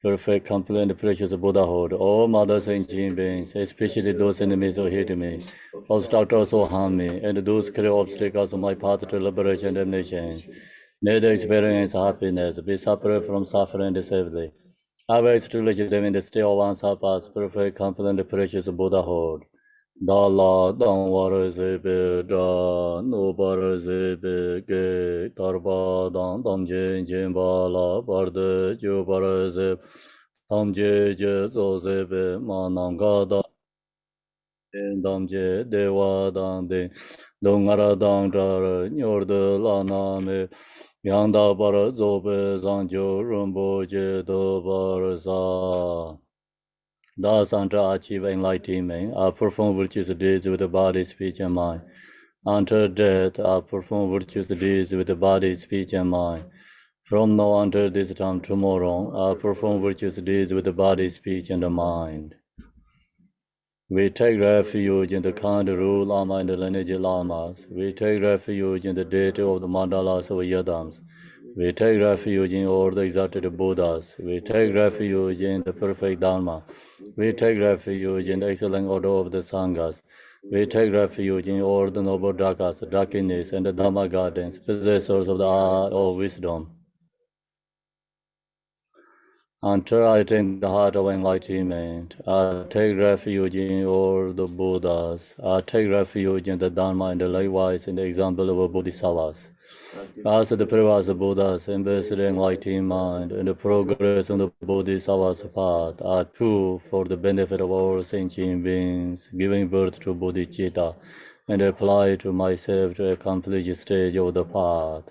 perfect, complete, and precious Buddhahood. All mothers and beings, especially those enemies who hate me, obstructors who harm me, and those clear obstacles on my path to liberation and damnation. May they experience happiness, be separate from suffering and safely. I will truly them in the state of one surpass, perfect, complete, and precious Buddhahood. Da la dang war se be da no bar se be ge tar ba dang dam je je ba la bar de jo bar se tam je je zo se be ma nam ga da dam je de wa dang de dong ara dang ra nyor de la na me yang da bar zo be zang jo rum bo je do bar sa. Thus, until I achieve enlightenment, I perform virtuous deeds with the body, speech, and mind. Until death, I perform virtuous deeds with the body, speech, and mind. From now until this time tomorrow, I perform virtuous deeds with the body, speech, and the mind. We take refuge in the kind rule Lama and the lineage Lamas. We take refuge in the deity of the mandalas of Yadams. We take refuge in all the exalted Buddhas. We take refuge in the perfect Dharma. We take refuge in the excellent order of the Sanghas. We take refuge in all the noble Dhakas, Dhakinis, and the Dhamma gardens, possessors of the art of wisdom. Until I attain the heart of enlightenment, I take refuge in all the Buddhas. I take refuge in the Dharma and likewise in the example of Bodhisattvas. As the previous Buddhas embodied enlightenment and the progress on the Bodhisattva's path are true for the benefit of all sentient beings, giving birth to bodhicitta, and apply to myself to accomplish stage of the path.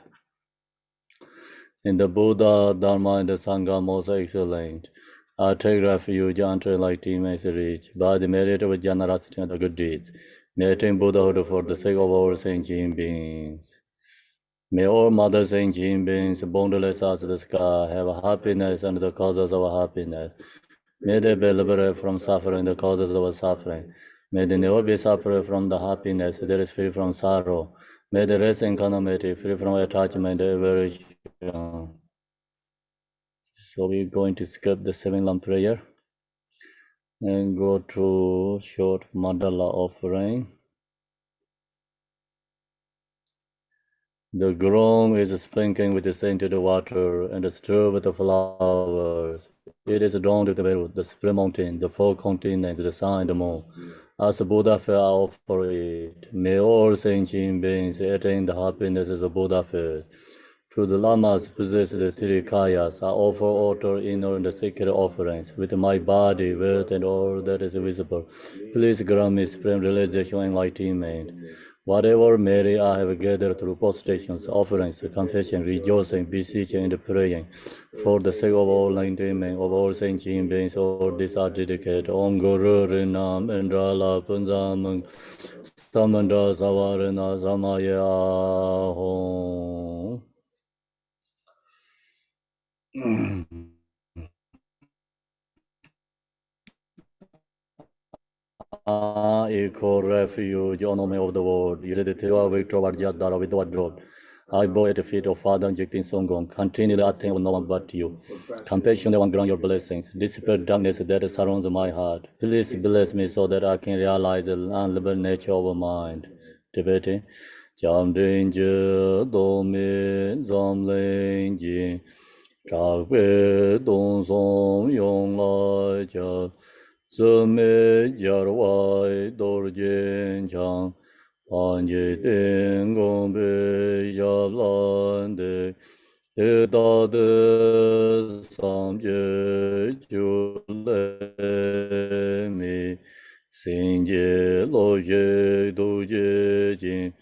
In the Buddha, Dharma, and the Sangha most excellent, I take refuge until enlightenment is reached by the merit of generosity and the good deeds. May I attain Buddhahood for the sake of all sentient beings. May all mothers and sentient beings, boundless as the sky, have happiness and the causes of happiness. May they be liberated from suffering, the causes of suffering. May they never be separate from the happiness that is free from sorrow. May they rest in calamity, free from attachment and aversion. So we're going to skip the 7 lamp prayer and go to short mandala offering. The ground is sprinkling with the scented water and stirred with the flowers. It is adorned with the spring mountain, the four continents, the sun and the moon. As Buddha fair, I offer it. May all sentient beings attain the happiness as a Buddha fares. To the lamas possess the three kayas, I offer altar, inner, and the sacred offerings with my body, wealth, and all that is visible. Please grant me supreme realization and enlightenment. Whatever merit I have gathered through prostrations, offerings, confession, rejoicing, beseeching, and praying, for the sake of all enlightenment of all sentient beings, all these are dedicated. Om Guru Rinam Indrala Punzamang Samanda Savarana Samaya Hom. Equal refuge, honor of the world, you did it to our victory, Jadara with what dropped. I bow at the feet of Father Jiktin Songong, continue the attain of no one but you. Compassion, the one grant your blessings, dissipate darkness that surrounds my heart. Please bless me so that I can realize the unlimited nature of mind. Tibetan. Cham Drinja Domi Zamling Jin Chakpe Dong Song Yong Lai Cha Zime Jarwai Dorjin Chang Panje Ting Gong Be Jablan De Da De Sam Je Ju Le Mi Sing Je Lo Je Du Je Jin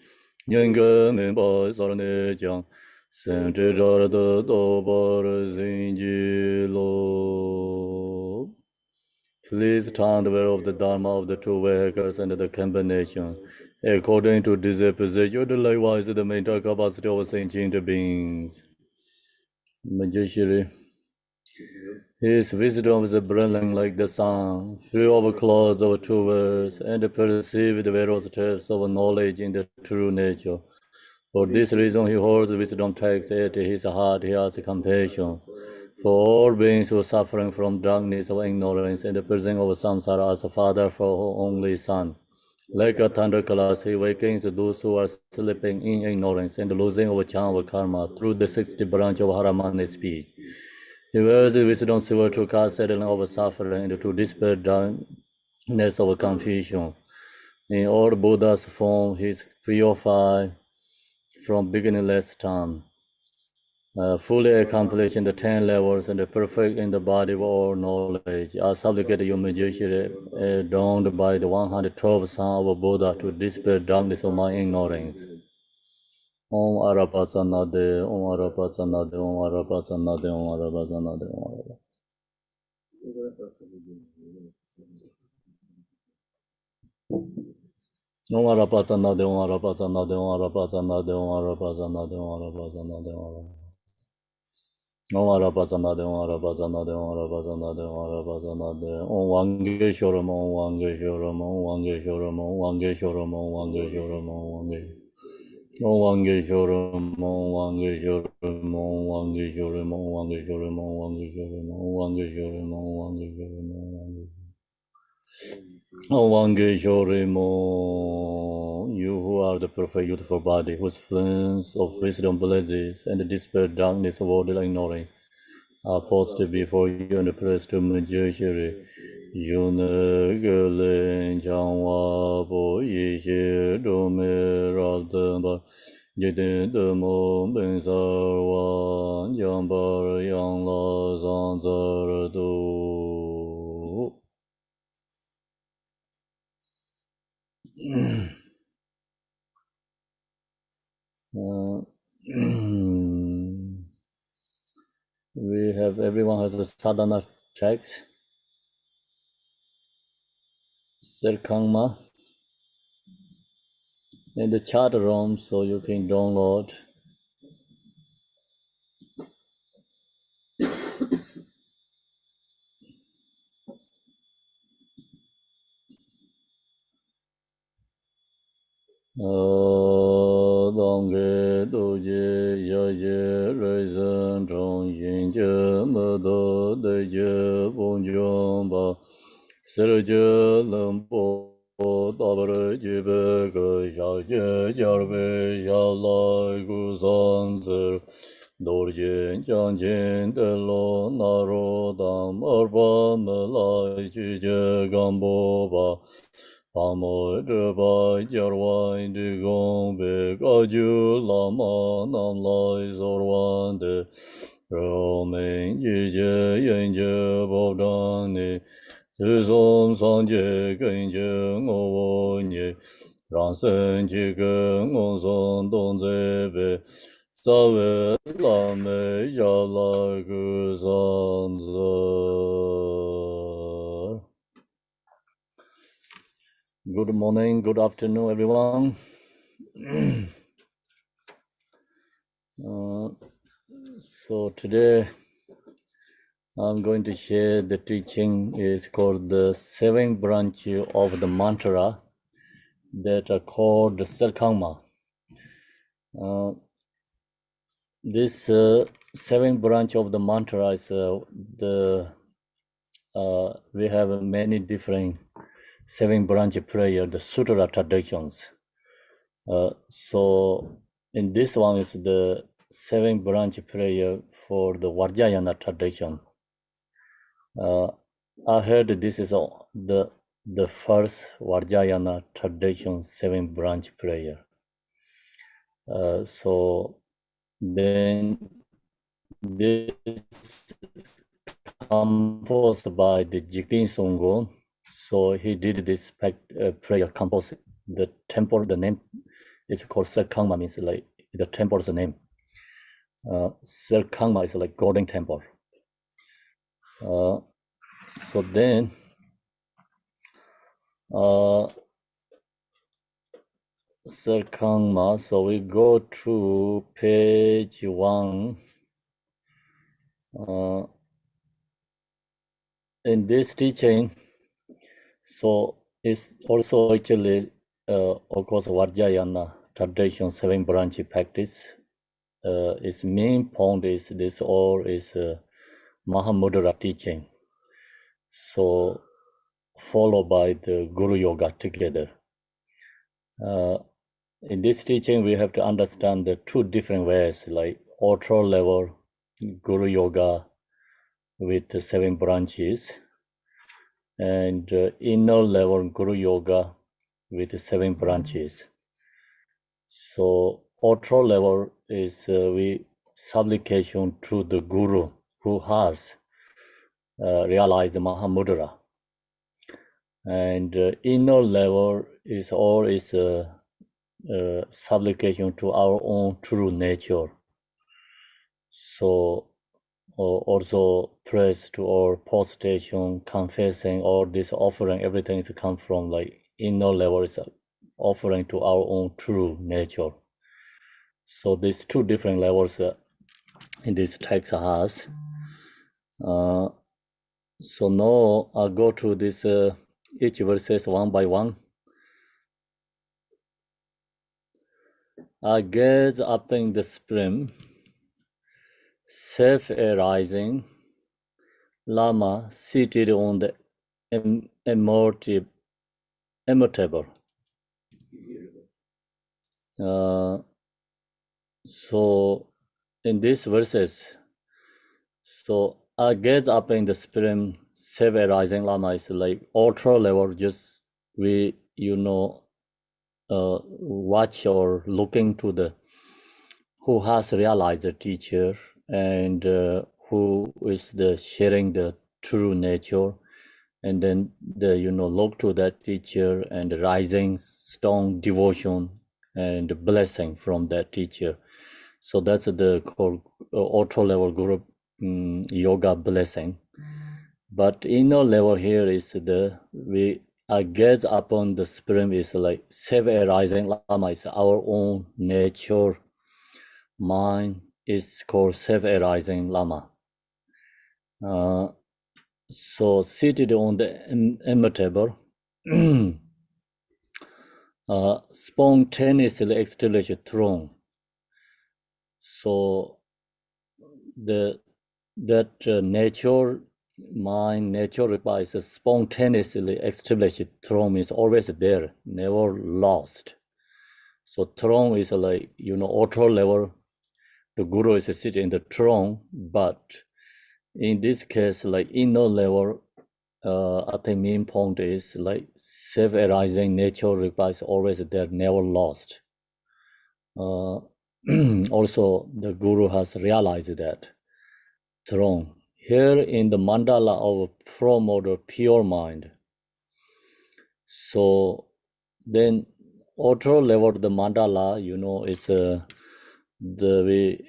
nhân cơ mình bỏ sao nè chẳng sen chế ra đỡ đô bỏ sinh ji lo. Please turn the way of the Dharma of the two vehicles and the combination. According to this episode, likewise the mental capacity of sentient beings. Majeshri. His wisdom is brilliant like the sun, free of clouds of two words, and perceive the various steps of knowledge in the true nature. For this reason, he holds wisdom text at his heart, he has compassion. For all beings who are suffering from darkness or ignorance and the prison of samsara as a father for her only son. Like a thundercloud, he wakens those who are sleeping in ignorance and losing of charm of karma through the 60 branch of Haramana speech. He wears the wisdom silver to cast settling of suffering and to dispel darkness of confusion. In all Buddha's form, he is purified from beginningless time. Fully accomplished in the 10 levels and perfect in the body of all knowledge. I supplicate your majesty, adorned by the 112 Son of Buddha, to dispel darkness of my ignorance. Om Arapasanade, Om Arapasanade, Om Arapasanade, Om Arapasanade, Om Arapasanade. Om Arapasanade, Om Arapasanade, Om Arapasanade, Om Arapasanade, Om Arapasanade, Om Arapasanade. Om Arapasanade, Om Arapasanade, Om Arapasanade, Om Arapasanade, Om Vangeshoram, Om Vangeshoram, Om Vangeshoram, Om Vangeshoram, Om Vangeshoram, Om Vangeshoram. Om Vangeshoram, Om Vangeshoram, Om Vangeshoram, Om Vangeshoram, Om Vangeshoram, Om Vangeshoram, Om Vangeshoram, Om Vangeshoram. Om Vangeshoram, you who are the perfect youthful body, whose flames of wisdom blazes and dispel darkness of all ignorance, are posted before you and praised to majesty. Yunagalen Jangwa Bo Yishe Dome Radamba Jidin Demo Ben Sarwa Jambar Yangla Zanzaradu. We have, everyone has a sadhana text. Serkhangma in the chat room, so you can download. Dongge doje jaje reisen zhong yin je me de de je bong jiong ba ser je lem bo da bre ji be ge xiao je jar be xiao lai gu san zi dor jian jiang jian de lo na ro dam er ba me lai ji je gan bo ba Pamo Draba Jarwai de Gombe Gaju Lama Nam Lai Zorwan de Romain Jije Yenje Bodani Tuzom Sanje Genje Ngowonye Ransen Jige Ngonson Donzebe Sawe Lame Jala Guzanzer. Good morning, good afternoon, everyone. So today I'm going to share the teaching is called the 7th branch of the mantra that are called the Serkhangma. This 7th branch of the mantra is we have many different 7 branch prayer, the sutra traditions. So in this one is the 7 branch prayer for the Vajrayana tradition. I heard this is the first Vajrayana tradition 7 branch prayer. So then this composed by the Jikin Songgon. So he did this prayer composed. The temple, the name is called Serkhangma, means like the temple's name. Serkhangma is like golden temple. So then Serkhangma, so we go to page 1. In this teaching, so it's also actually of course Vajrayana tradition 7 branch practice. Its main point is this all is Mahamudra teaching. So followed by the Guru Yoga together. In this teaching, we have to understand the two different ways, like ultra level Guru Yoga with the 7 branches, and inner level Guru Yoga with the 7 branches. So ultra level is we supplication to the Guru who has realized Mahamudra, and inner level is all is supplication to our own true nature. So also praise to our prostration, confessing, all this offering, everything is come from like inner level is offering to our own true nature. So these two different levels in this text has. So now I'll go to this each verses one by one. I gaze up in the spring, self-arising, Lama seated on the immutable. So in these verses, so I gaze up in the spring, self-arising Lama is like ultra level, just we, watch or looking to the who has realized the teacher and who is the sharing the true nature, and then the look to that teacher and rising strong devotion and blessing from that teacher. So that's the called auto level group yoga blessing. But inner level here is the we I gaze upon the spring is like self-arising Lama is our own nature. Mind is called self-arising Lama. So seated on the immutable, spontaneously established throne. So that nature, mind, nature requires a spontaneously established throne is always there, never lost. So throne is like auto level. The guru is sitting in the throne, but in this case, like inner level, I think main point is like self-arising nature requires always there, never lost. Also, the guru has realized that throne. Here in the mandala of promoter pure mind. So then auto level the mandala, is the way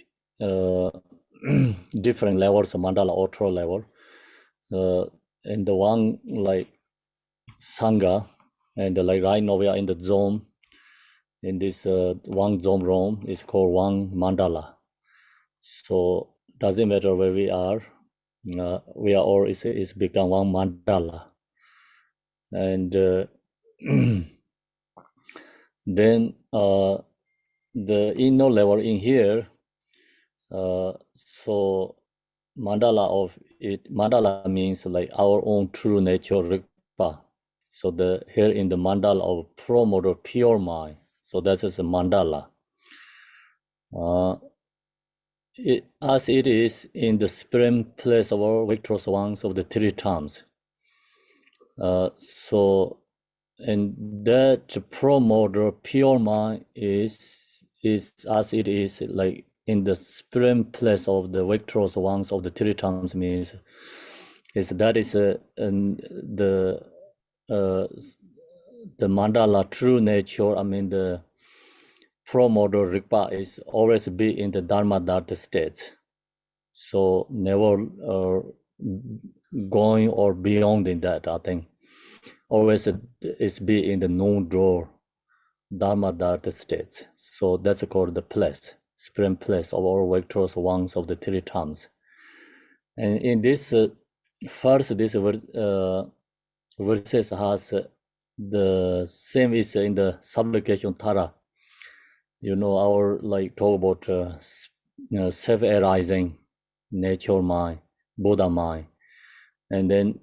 different levels of mandala auto level. And the one like Sangha, and like right now we are in the zone, in this one zone room is called one mandala. So doesn't matter where we are all is become one mandala. And then the inner level in here, so mandala means like our own true nature Rigpa. So the here in the mandala of promoter pure mind, so that is a mandala. As it is in the supreme place of all victorious ones of the 3 terms. So and that promoter pure mind is as it is like in the supreme place of the victorious ones of the 3 terms means is that is the mandala true nature. I mean the promoter Rigpa is always be in the Dharma Dharta state. So never going or beyond in that, I think. Always is be in the non-draw Dharma Dharta states. So that's called the place, supreme place of all victorious ones of the 3 terms. And in this first, this verses has the same is in the supplication Tara. Our like talk about self-arising nature mind, Buddha mind. And then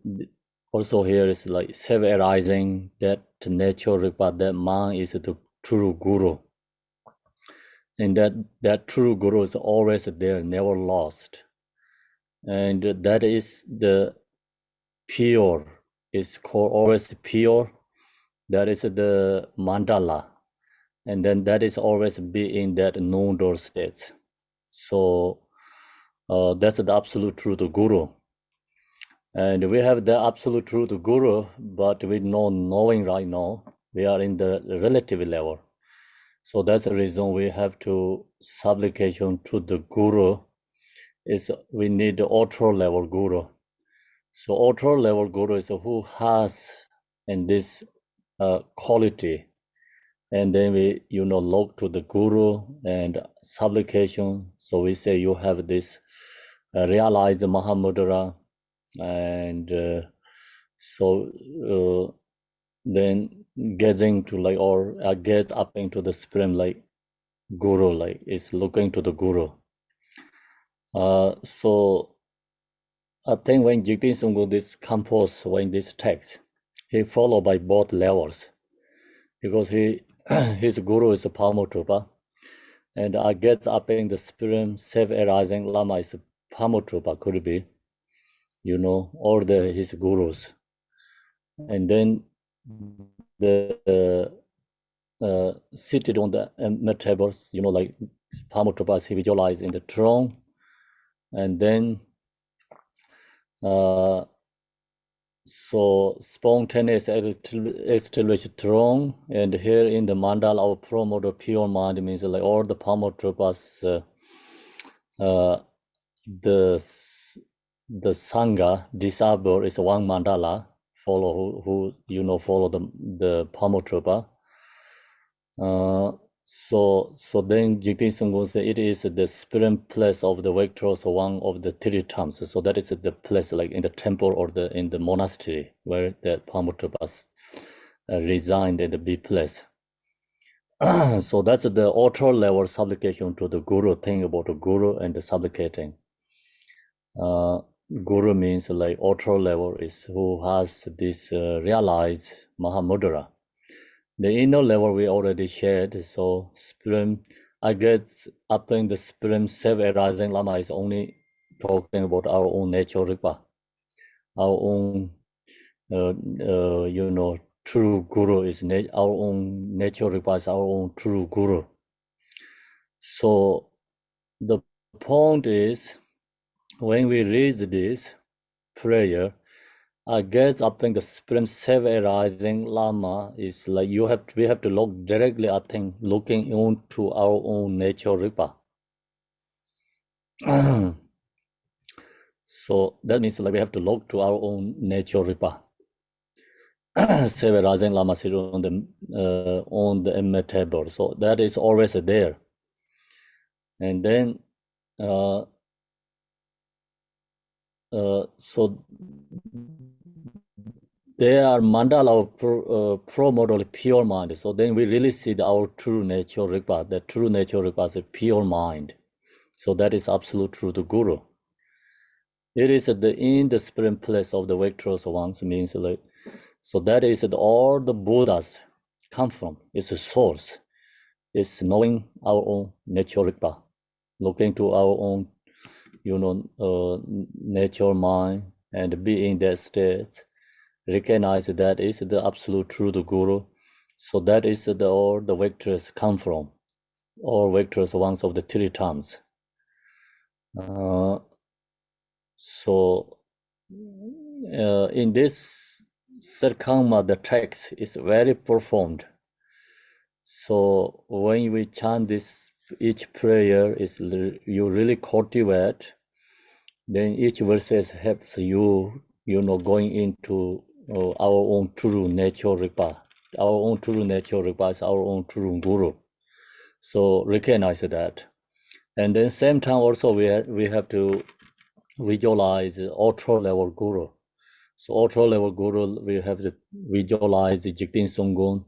also here is like self-arising, that nature required, that mind is the true guru. And that true guru is always there, never lost. And that is the pure, is called always pure. That is the mandala. And then that is always be in that non-door states. So that's the absolute truth guru. And we have the absolute truth guru, but we know knowing right now, we are in the relative level. So that's the reason we have to supplication to the guru. Is we need the ultra level guru. So ultra level guru is who has in this quality. And then we, look to the guru and supplication. So we say you have this realized Mahamudra, and then getting to like, or get up into the supreme like guru, like is looking to the guru. So I think when Jigten Sunggu this compose when this text, he followed by both levels, because his guru is a Pamotrupa, and I guess up in the supreme self-arising Lama is a Pamotrupa, could be, all his gurus. And then the seated on the metaverse, like Pamotrupas, he visualized in the throne, and then so spontaneous extinguished throne, and here in the mandala our promoter pure mind means like all the Pamotrupas, the Sangha disciple is one mandala, follow who follow the Pamotrupa. So then Jigten Sunggu said it is the spirit place of the victors, one of the three terms. So that is the place like in the temple or in the monastery where the Pamotrupas resigned in the big place. So that's the ultra level supplication to the guru, thing about the guru and the supplicating. Guru means like ultra level is who has this realized Mahamudra. The inner level we already shared, so Supreme, I guess up in the Supreme self-arising Lama is only talking about our own nature Ripa, our own, true Guru is our own nature Ripa is our own true Guru. So the point is, when we read this prayer, I guess up in the supreme self-arising Lama is like we have to look directly, I think, looking into our own nature Ripa. So that means like we have to look to our own nature Ripa. Self-arising Lama sit on the Emma table. So that is always there. And then so they are mandala pro model pure mind. So then we really see our true nature Ripa. The true nature Ripa is a pure mind. So that is absolute true to Guru. It is in the supreme place of the victorious ones, means like, so that is all the Buddhas come from. It's a source. It's knowing our own nature Ripa, looking to our own, nature mind, and be in that state. Recognize that is the absolute truth Guru. So that is all the victors come from, all victors ones of the three terms. So in this Serkhangma, the text is very profound. So when we chant this, each prayer is you really cultivate, then each verse helps you, going into our own true nature Ripa. Our own true nature Ripa is our own true Guru. So recognize that. And then same time also we have to visualize ultra level Guru. So ultra level Guru, we have to visualize Jigten Sunggu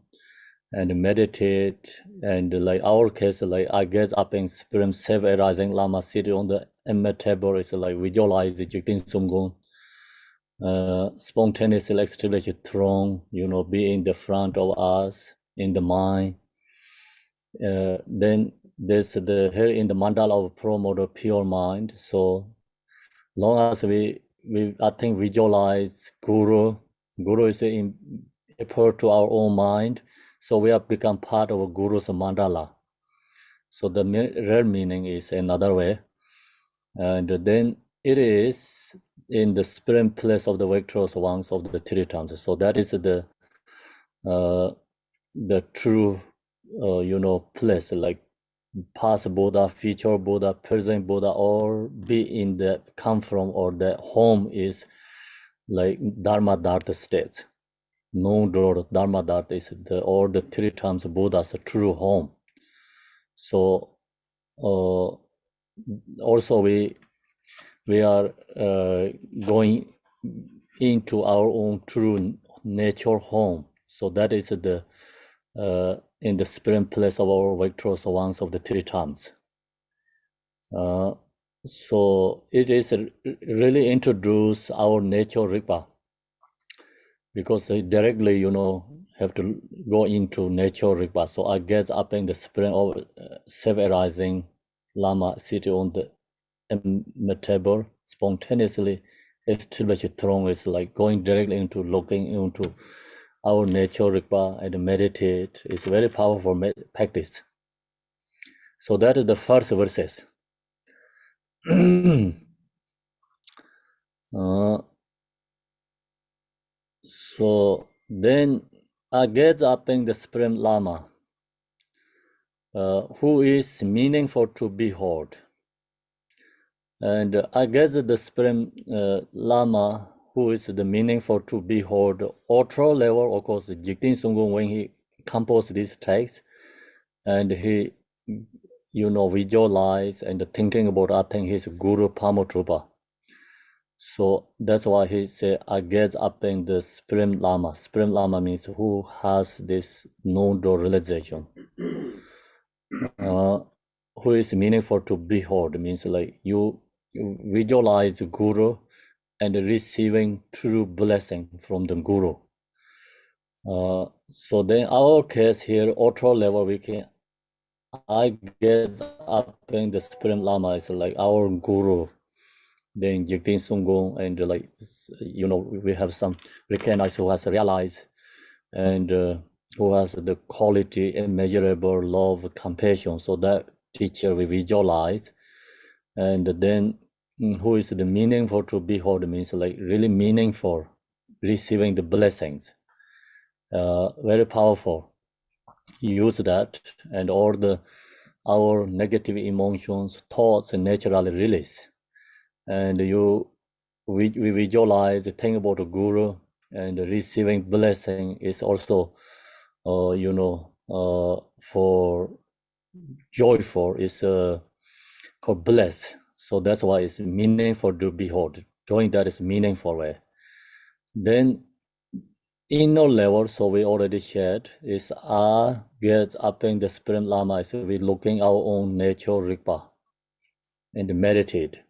and meditate, and like our case, like I guess up in supreme self-arising Lama sitting on the immeasurable is like visualize the Jigtin Sumgun, spontaneously establish a throne, be in the front of us, in the mind. Then there's here in the mandala of pro-motor pure mind. So long as we I think visualize Guru is in effort to our own mind. So we have become part of a Guru's mandala. So the real meaning is another way. And then it is in the spirit place of the victorious ones of the three times. So that is the true, place, like past Buddha, future Buddha, present Buddha, or be in the come from or the home is like Dharma Dharta states. No door Dharma Dharta is or the three times Buddha's true home. So also we are going into our own true nature home. So that is the in the spirit place of our victorious ones of the three times. So it is really introduce our nature Rigpa, because they directly, have to go into nature Rigpa. So I guess up in the spirit of self-arising Lama sitting on the immeasurable, spontaneously established throne is like going directly into looking into our nature Rigpa and meditate. Is very powerful practice. So that is the first verses. So then I get up in the Supreme Lama, who is meaningful to behold. And I guess the Supreme Lama, who is the meaningful to behold, ultra level, of course, Jigten Sunggung, when he composed this text, and he, visualize and thinking about, I think, his Guru Pamotrupa. So that's why he said, I guess up in the Supreme Lama. Supreme Lama means who has this no-door realization. Who is meaningful to behold, means like you visualize Guru and receiving true blessing from the Guru. So then our case here, ultra level, I guess up in the Supreme Lama is like our Guru. Then Jigten Sunggung, and like, we have some recognized who has realized and who has the quality immeasurable love, compassion. So that teacher we visualize, and then who is the meaningful to behold, means like really meaningful, receiving the blessings. Very powerful. Use that, and all our negative emotions, thoughts, naturally release. And we visualize, think about the Guru, and receiving blessing is also, for joyful, is called bless. So that's why it's meaningful to behold. Doing that is meaningful way. Then inner level, so we already shared, is gets up in the Supreme Lama, is we looking our own nature Rigpa and meditate.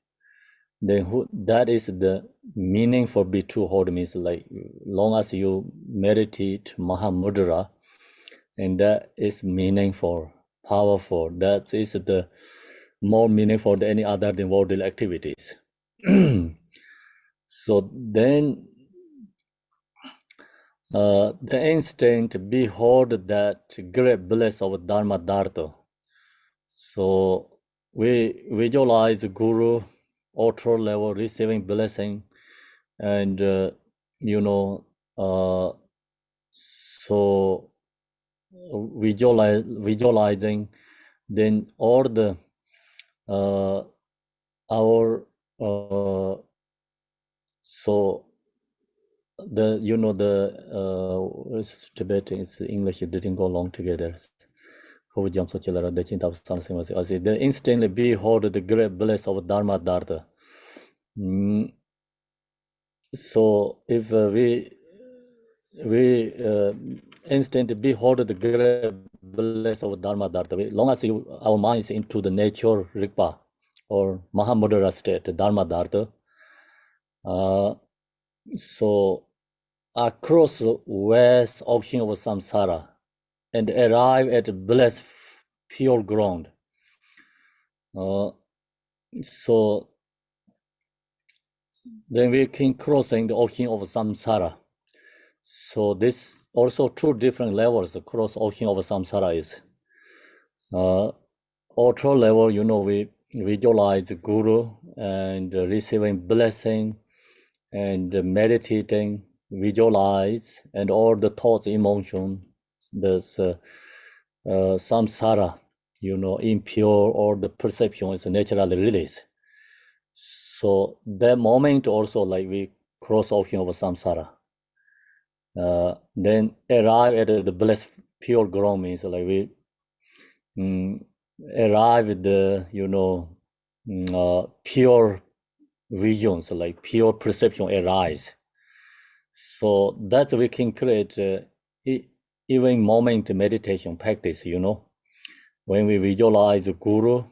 Then that is the meaning for B2 hold, means like long as you meditate Mahamudra, and that is meaningful, powerful. That is the more meaningful than any other than worldly activities. So then the instant behold that great bliss of Dharma Dharta. So we visualize Guru ultra level receiving blessing, and so visualizing, then all the our so the it's Tibetan, it's English, it didn't go along together. The instantly behold the great bliss of Dharma Dharta. So if we instantly behold the great bliss of Dharma Dharta, long as our mind is into the nature Rigpa, or Mahamudra state, Dharma Dharta. So across the vast ocean of samsara and arrive at blessed pure ground. So then we can crossing the ocean of samsara. So this also two different levels across ocean of samsara is. Ultra level, we visualize Guru and receiving blessing and meditating, visualize, and all the thoughts, emotion, this samsara, impure or the perception is naturally released. So that moment also like we cross ocean of samsara. Then arrive at the blessed pure ground means like we arrive at the pure visions, like pure perception arise. So that's we can create even moment meditation practice, when we visualize Guru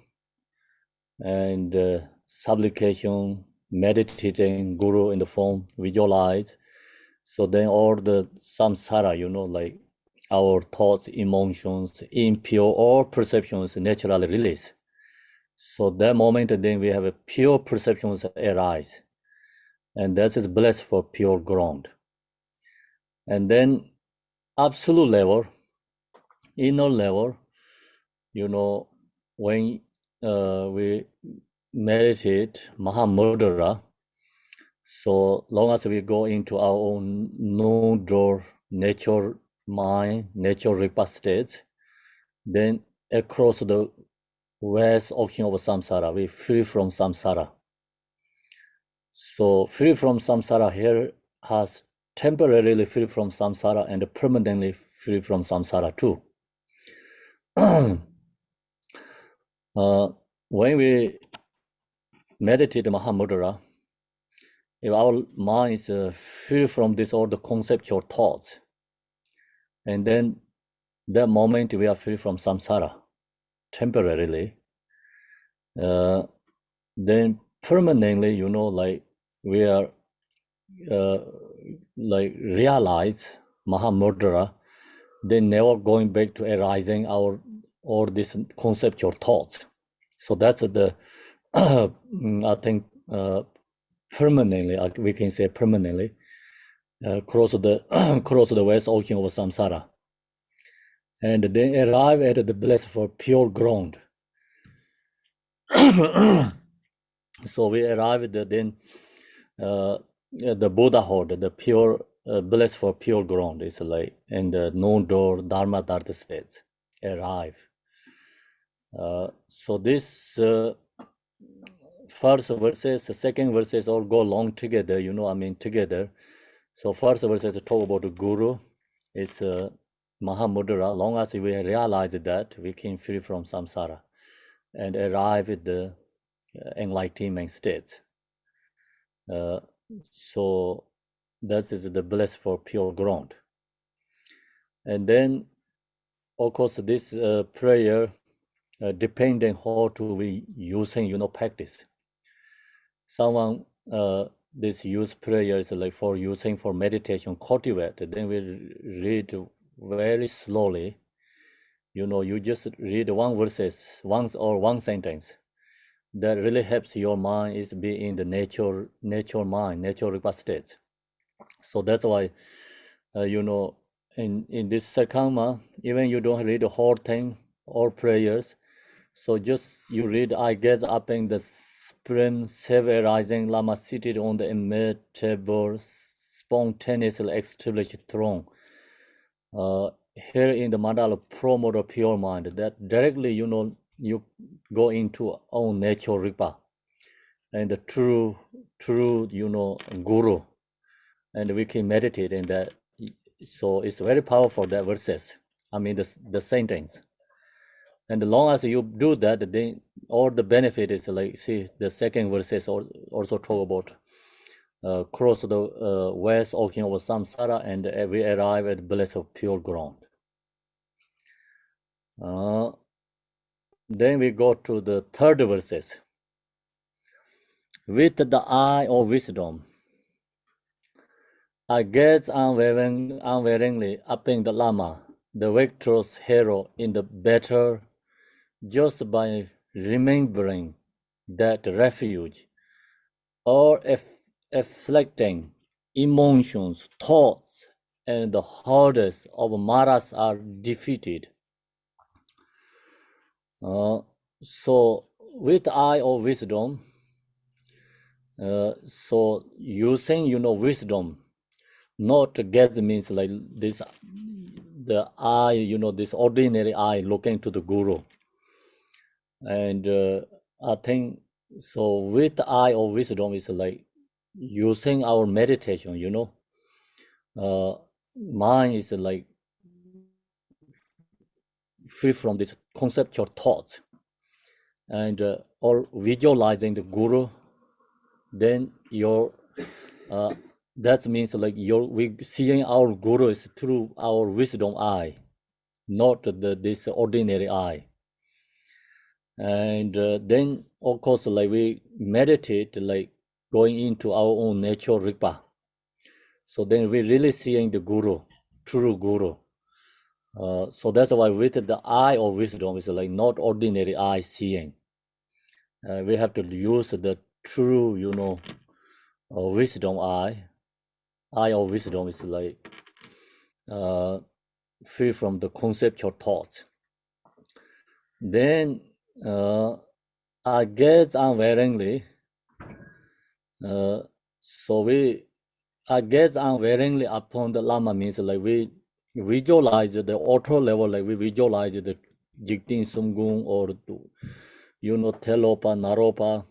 and supplication, meditating Guru in the form, visualize. So then all the samsara, like our thoughts, emotions, impure, all perceptions naturally release. So that moment, then we have a pure perceptions arise. And that is blessed for pure ground. And then absolute level, inner level, when we meditate Mahamudra, so long as we go into our own non-door nature mind, nature Ripa states, then across the vast ocean of samsara, we free from samsara. So free from samsara here has temporarily free from samsara and permanently free from samsara too. When we meditate Mahamudra, if our mind is free from this all the conceptual thoughts, and then that moment we are free from samsara temporarily, then permanently, like we are like realize Mahamudra, then never going back to arising our all these conceptual thoughts. So that's the I think permanently, we can say permanently, cross the cross the vast ocean of samsara, and then arrive at the bliss for pure ground. So we arrive at then the Buddhahood, the pure bliss for pure ground is like in the non-door Dharma Dharta states arrive. So this first verses, the second verses all go along together, together. So first verses talk about the Guru, it's Mahamudra. Long as we realize that, we can free from samsara and arrive at the enlightenment state. So that is the bliss for pure ground. And then, of course, this prayer, depending how to be using, practice. Someone this use prayers like for using for meditation, cultivate. Then we read very slowly. You just read one verses, once or one sentence. That really helps your mind is be in the nature mind, nature states. So that's why, in this Serkhangma, even you don't read the whole thing or prayers. So just you read, I get up in the supreme self-arising Lama seated on the immutable, spontaneously established throne. Here in the mandala promote a pure mind that directly, you go into own nature Ripa and the true, Guru, and we can meditate in that. So it's very powerful, that verses. The sentence. And as long as you do that, then all the benefit is like, see, the second verses also talk about cross the west ocean of samsara, and we arrive at bliss of pure ground. Then we go to the third verses. With the eye of wisdom, I gaze unwaveringly upon the Lama, the victorious hero in the battle, just by remembering that refuge, or afflicting emotions, thoughts, and the hordes of Maras are defeated. So, with eye of wisdom, so using, wisdom, not gaze means like this, the eye, this ordinary eye looking to the guru. And I think, so with the eye of wisdom is like using our meditation, mind is like free from this conceptual thoughts, and or visualizing the guru, then that means like we seeing our guru is through our wisdom eye, not this ordinary eye. And then of course like we meditate like going into our own natural rigpa. So then we're really seeing the guru, true guru. So that's why with the eye of wisdom is like not ordinary eye seeing. We have to use the true, wisdom eye. Eye of wisdom is like free from the conceptual thoughts. Then I gaze unwaveringly. I gaze unwaveringly upon the Lama means like we visualize the auto level, like we visualize the Jigtin Sumgung or Telopa, Naropa,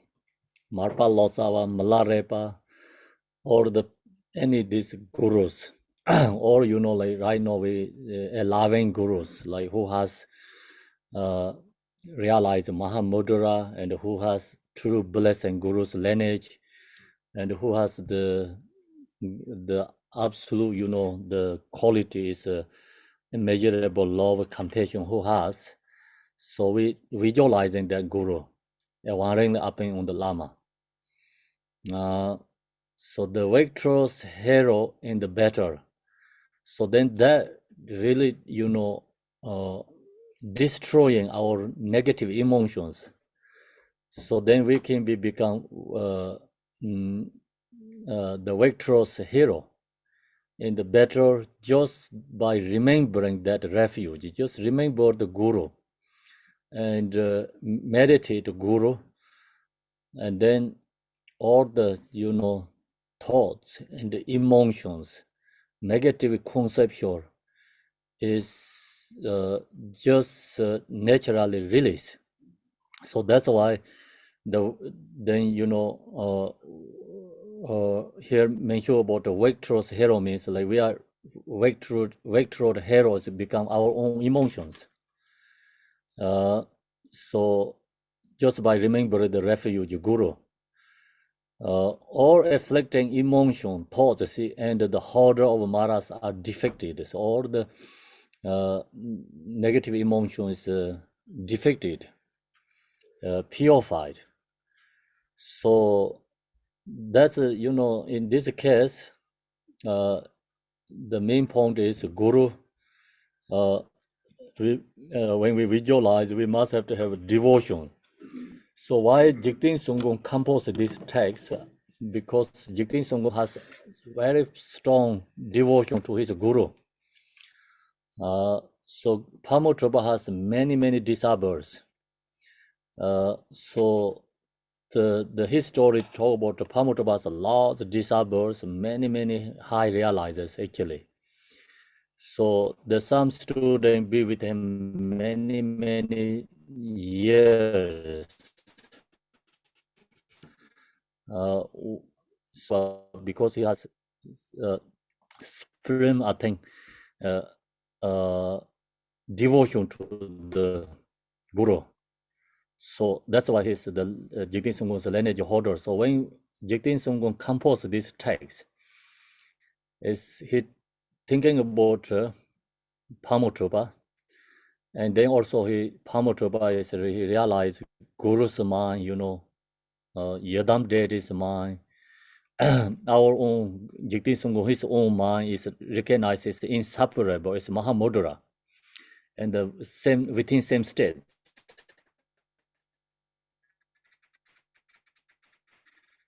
Marpa Lotsawa, Malarepa, or any these gurus, or like right now we 11 gurus, like who has realized Mahamudra and who has true blessing gurus lineage, and who has the absolute, the quality is immeasurable love, compassion, who has. So we visualizing that guru, wandering up on the Lama. So the victorious hero in the battle. So then that really, destroying our negative emotions. So then we can become the victorious hero in the battle just by remembering that refuge. Just remember the guru and meditate guru, and then all the thoughts and the emotions, negative conceptual, is just naturally released. So that's why here mention about the victorious hero means like we are victorious heroes become our own emotions. So just by remembering the refuge guru, all afflicting emotion, thoughts, and the order of maras are defected. So all the negative emotions defected, purified. So that's in this case, the main point is guru. When we visualize, we must have to have a devotion. So why Jigten Sunggung composed this text? Because Jigten Sunggung has very strong devotion to his guru. So Pamutrapa has many disciples. So the history talk about the Pamutrapa has lots of disciples, many high realizers actually. So the some student be with him many years. So because he has supreme, I think, devotion to the guru. So that's why he's the Jigten Sunggung's lineage holder. So when Jigten Sunggung composed this text, is he thinking about Pamutrapa, and then also Pamutrapa is he realized Guru's mind, Yadam dead is mine. Our own Jigtin Sungho, his own mind is recognized as inseparable, as Mahamudra, and the same within same state.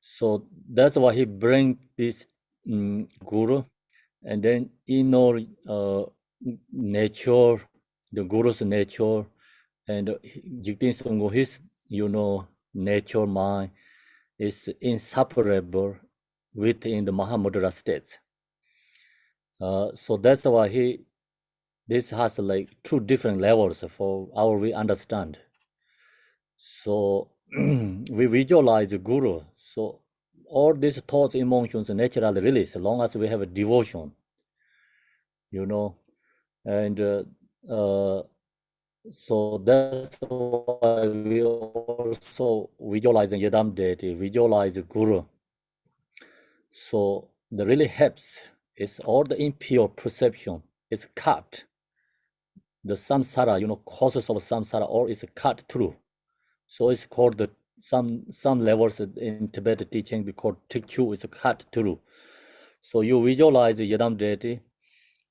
So that's why he bring this guru, and then inner nature, the guru's nature, and Jigtin Sungho, his nature mind is inseparable within the Mahamudra states. So that's why this has like two different levels for our we understand. So we visualize the guru. So all these thoughts, emotions naturally release as long as we have a devotion, and so that's why we also visualize the Yadam deity, visualize the guru. So the really helps is all the impure perception is cut. The samsara, causes of samsara, all is cut through. So it's called some levels in Tibetan teaching, we call tikchu is cut through. So you visualize the Yadam deity,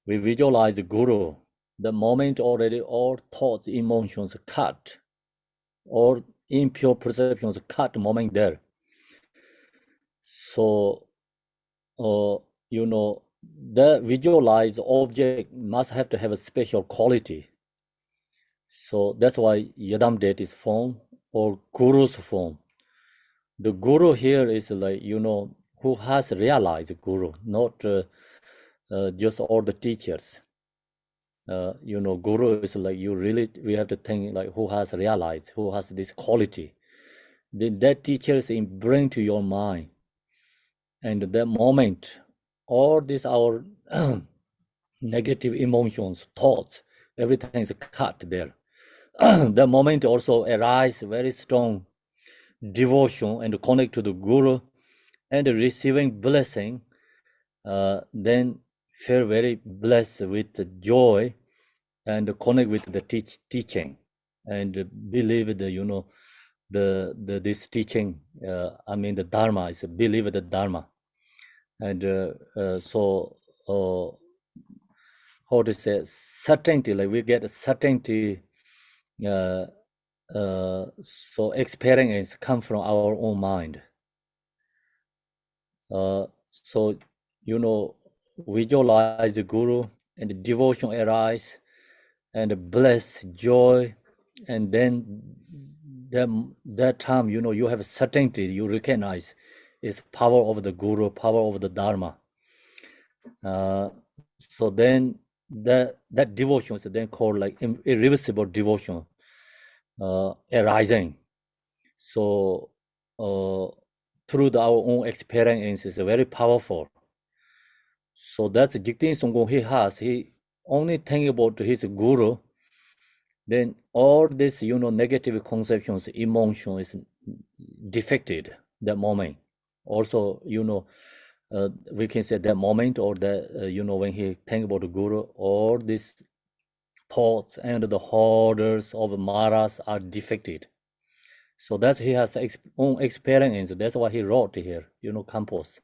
we visualize the guru. The moment already all thoughts, emotions cut, all impure perceptions cut the moment there. So, the visualized object must have to have a special quality. So that's why Yadam deity is form or guru's form. The guru here is like, who has realized guru, not just all the teachers. Guru is like we have to think like who has realized, who has this quality. Then that teacher is bring to your mind. And that moment, all these our negative emotions, thoughts, everything is cut there. The moment also arise very strong devotion and connect to the guru and receiving blessing, then feel very blessed with joy and connect with the teaching and believe this teaching. The Dharma is believe the Dharma, and so how to say certainty, like we get certainty. So experience come from our own mind. So visualize the guru and devotion arise and bless joy, and then that time you have certainty, you recognize is power of the guru, power of the Dharma. So then that devotion is then called like irreversible devotion arising. So through our own experience is very powerful. So that's Jigten Songkong he only think about his guru, then all this negative conceptions, emotion is defected that moment. Also we can say that moment or that when he think about the guru, all these thoughts and the orders of maras are defected. So that he has own experience. That's why he wrote here, Campos.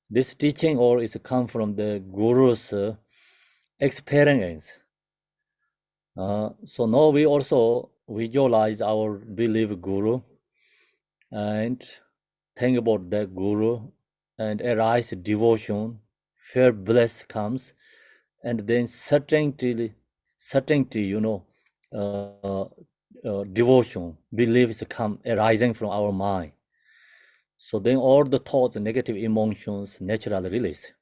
This teaching all is come from the guru's experience. So now we also visualize our belief guru and think about that guru and arise devotion, fear bliss comes, and then certainty, devotion, beliefs come arising from our mind. So then all the thoughts and negative emotions naturally release.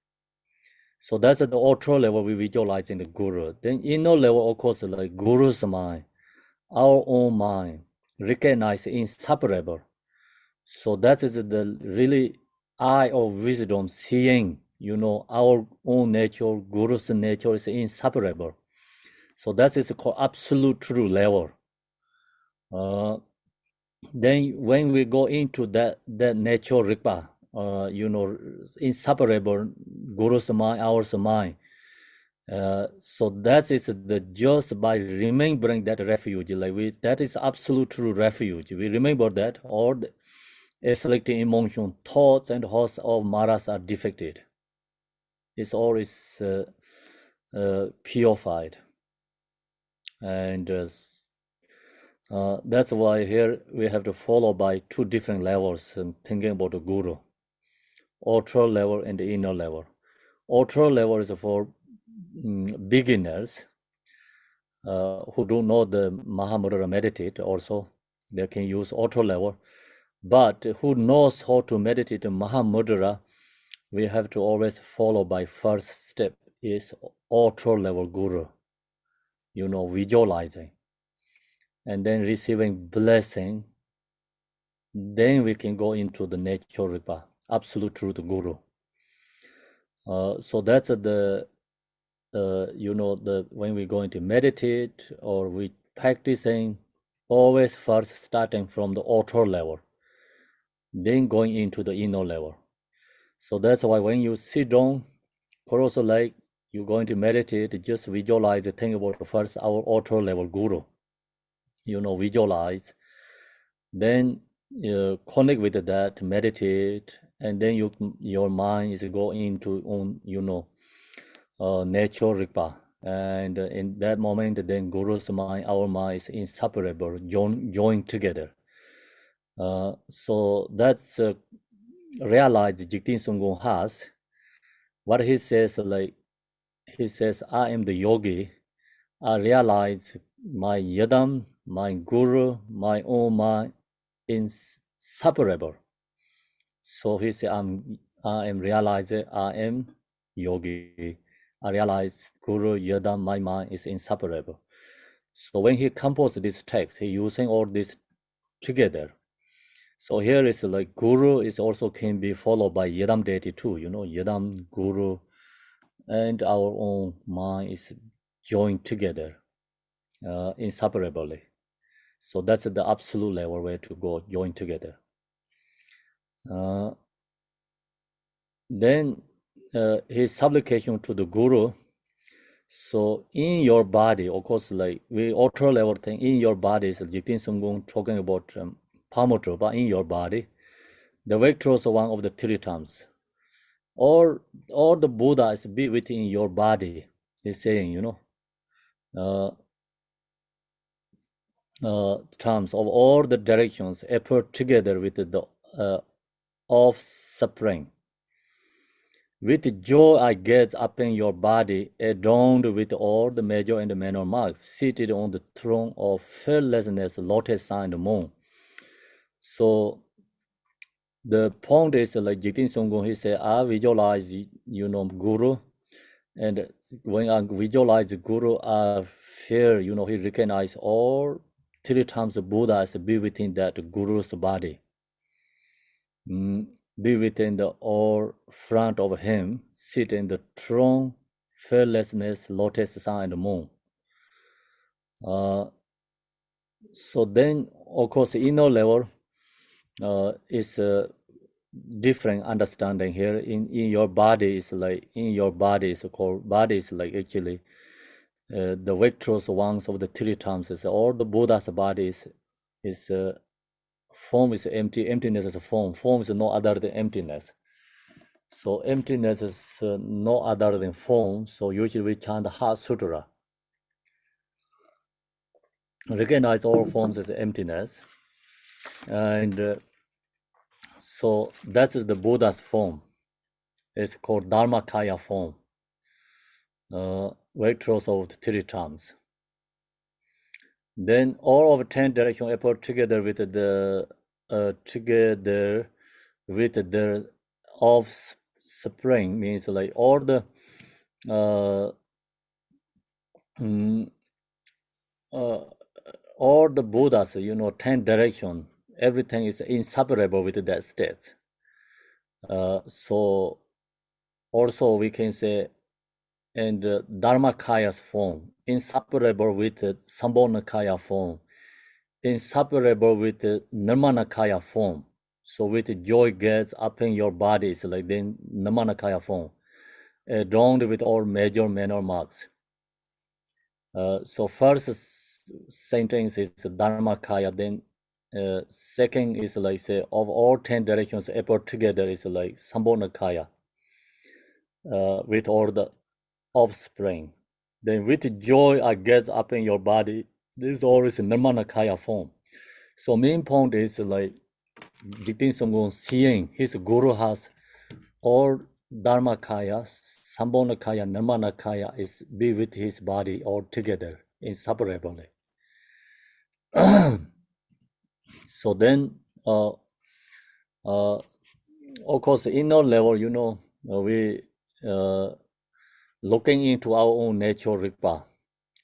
So that's at the outer level we visualize in the guru. Then inner level, of course, like guru's mind, our own mind, recognize inseparable. So that is the really eye of wisdom, seeing, our own nature, guru's nature is inseparable. So that is called absolute true level. Then when we go into that nature rikpa, inseparable guru's mind, ours mind. So that is just by remembering that refuge, that is absolute true refuge. We remember that, or afflicting emotion, thoughts and horse of Maras are defected. It's always purified. And that's why here we have to follow by two different levels thinking about the Guru. Outer level and the inner level. Outer level is for beginners who do know the Mahamudra meditate also. They can use outer level. But who knows how to meditate Mahamudra, we have to always follow by first step is outer level Guru. Visualizing. And then receiving blessing. Then we can go into the natural Ripa, absolute truth Guru. So that's the when we go into meditate or we practicing, always first starting from the outer level, then going into the inner level. So that's why when you sit down, cross the leg, you're going to meditate, just visualize, think about first our outer level Guru. Visualize, then connect with that, meditate, and then your mind is going into natural Rigpa. And in that moment, then Guru's mind, our mind is inseparable, joined together. So that's realized Jigten Sunggung has. What he says, he says, I am the yogi. I realize my Yadam, my Guru, my own mind inseparable. So he said, I am realizing I am yogi. I realize Guru, Yadam, my mind is inseparable. So when he composed this text, he using all this together. So here is like Guru is also can be followed by Yadam deity too. Yadam, Guru, and our own mind is joined together inseparably. So that's the absolute level where to go, join together. Then his supplication to the Guru. So in your body, of course, like we outer level thing, in your body is Jigten Sunggung talking about Pamotra, but in your body, the vector is one of the three terms. All the Buddhas be within your body, he's saying, terms of all the directions appear together with the offspring. With joy I gaze upon your body, adorned with all the major and minor marks, seated on the throne of fearlessness, lotus sun and moon. So the point is like Jigten Sunggung, he said, I visualize, Guru, and when I visualize Guru, I feel, he recognize all three times Buddhas be within that Guru's body. Be within the all front of him, sit in the throne, fearlessness, lotus sun and moon. So then, of course, inner level is a different understanding here. In your body is like called body is like actually the vectors ones of the three terms is all the Buddha's body is form is empty, emptiness is a form. Form is no other than emptiness. So emptiness is no other than form. So usually we chant the Heart Sutra. Recognize all forms as emptiness. And so that is the Buddha's form. It's called Dharmakaya form. Vectors of the three terms. Then all of 10 directions appear together with the offspring, means like all the all the Buddhas, 10 direction, everything is inseparable with that state. So also we can say, and Dharmakaya's form, inseparable with Sambhogakaya form, inseparable with Nirmanakaya form. So with joy gaze upon your body, it's like then Nirmanakaya form, adorned with all major minor marks. So first sentence is Dharmakaya, then second is like say of all 10 directions apart together is like Sambhonakaya, with all the offspring. Then with joy I get up in your body. This all is Nirmanakaya form. So main point is like Jigten Samgon seeing his guru has all Dharmakaya, Sambhonakaya, Nirmanakaya is be with his body all together, inseparably. So then, of course, inner level, we looking into our own nature, Rigpa,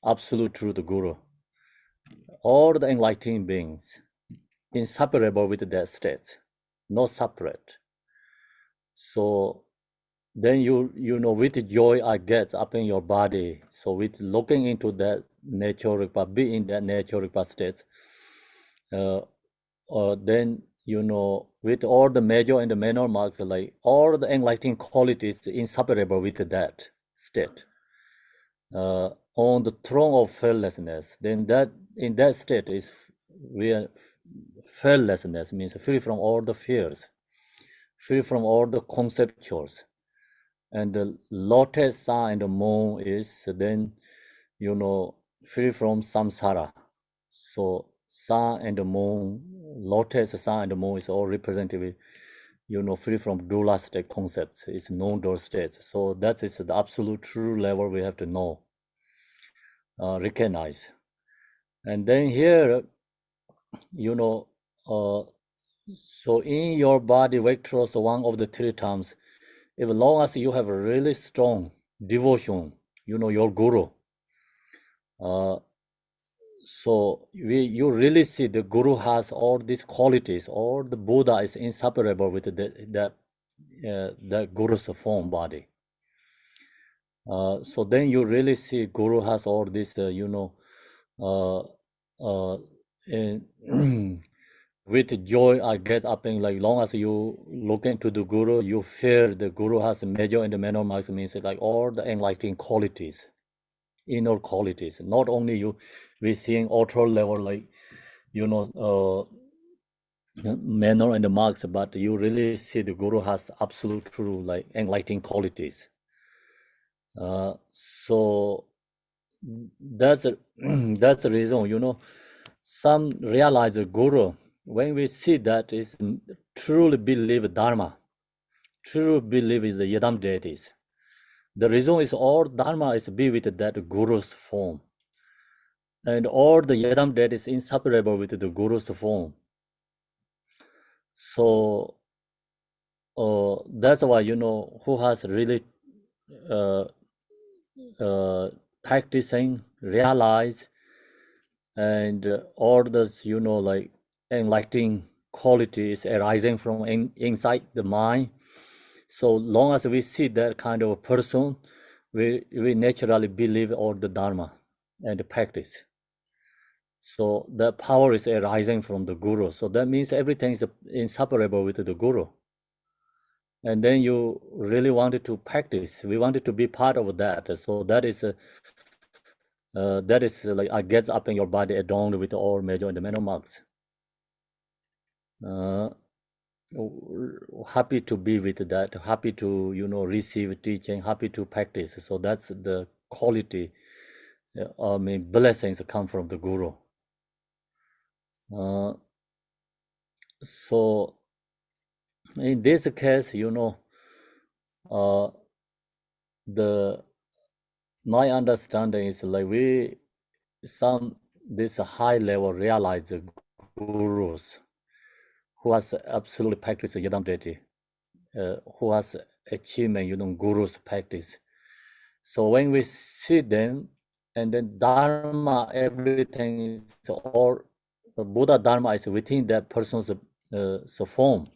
absolute truth, Guru, all the enlightened beings, inseparable with that state, not separate. So then with joy I get up in your body. So with looking into that nature, Rigpa, be in that nature, Rigpa state, then with all the major and the minor marks, like all the enlightening qualities inseparable with that state, on the throne of fearlessness, then that in that state is where fearlessness means free from all the fears, free from all the conceptuals, and the lotus sun and the moon is then free from samsara. So sun and the moon, lotus, sun and the moon is all representative, free from dualistic concepts. It's non-dual states. So that is the absolute true level we have to know, recognize. And then here, so in your body, vectors, one of the three terms, if long as you have a really strong devotion, your guru, so you really see the guru has all these qualities, or the Buddha is inseparable with the guru's form body. So then you really see guru has all this, with joy I get up in like long as you look into the guru, you feel the guru has a major and the minor marks, means like all the enlightening qualities, inner qualities. Not only we seeing outer level like manner and the marks, but you really see the guru has absolute true like enlightening qualities. So that's that's the reason some realize the guru, when we see that is truly believe dharma, truly believe is the yadam deities. The reason is all dharma is be with that guru's form, and all the yadam deities inseparable with the guru's form. So that's why who has really practicing, realize, and all those like enlightening qualities arising from inside the mind. So long as we see that kind of a person, we naturally believe all the dharma and practice. So the power is arising from the guru. So that means everything is inseparable with the guru. And then you really wanted to practice. We wanted to be part of that. So that is like I get up in your body adorned with all major and minor marks. Happy to be with that. Happy to receive teaching. Happy to practice. So that's the quality. Blessings come from the guru. So in this case, my understanding is like this high level realized gurus who has absolutely practiced yadam deity, who has achievement, gurus practice. So when we see them, and then dharma, everything is all Buddha dharma is within that person's form.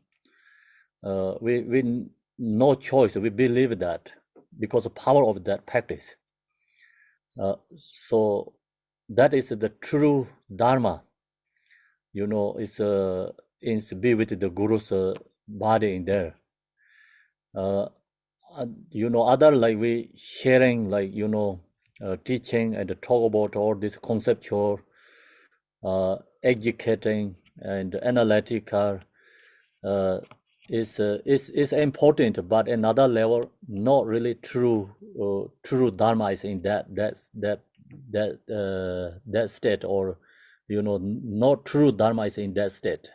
We no choice. We believe that because of power of that practice. So that is the true dharma. Is be with the guru's body in there. Other like we sharing like teaching and talk about all this conceptual, educating and analytical is important, but another level, not really true. True dharma is in that state, or not true dharma is in that state.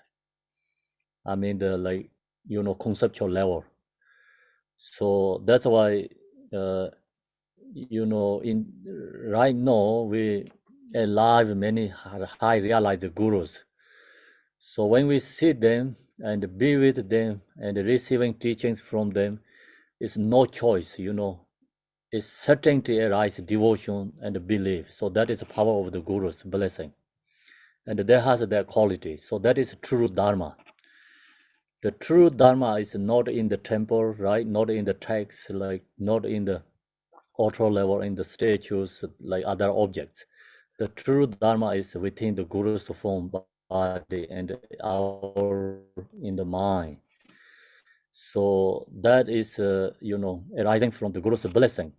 I mean the conceptual level. So that's why in right now we alive many high realized gurus. So when we see them and be with them and receiving teachings from them, it's no choice, It's certainty arise, devotion and belief. So that is the power of the guru's blessing. And that has that quality. So that is true dharma. The true dharma is not in the temple, right? Not in the text, like not in the altar level, in the statues, like other objects. The true dharma is within the guru's form, body, and our in the mind. So that is, arising from the guru's blessing.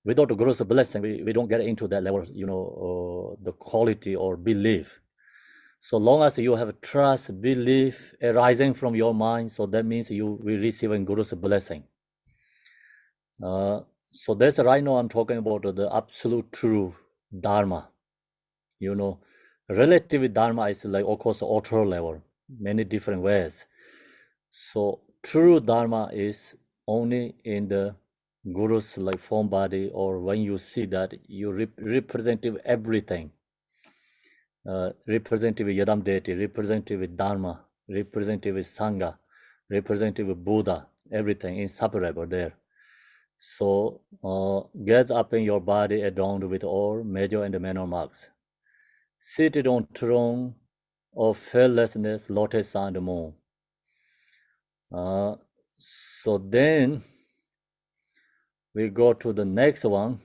Without the guru's blessing, we don't get into that level, the quality or belief. So long as you have trust, belief arising from your mind, so that means you will receiving guru's blessing. So that's right now I'm talking about the absolute true dharma. Relative dharma is like, of course, altar level, many different ways. So true dharma is only in the guru's like form body, or when you see that you representative everything. Representative Yadam deity, representative Dharma, representative Sangha, representative Buddha, everything inseparable there. So get up in your body adorned with all major and minor marks. Seated on throne of fearlessness, lotus sun and moon. So then we go to the next one.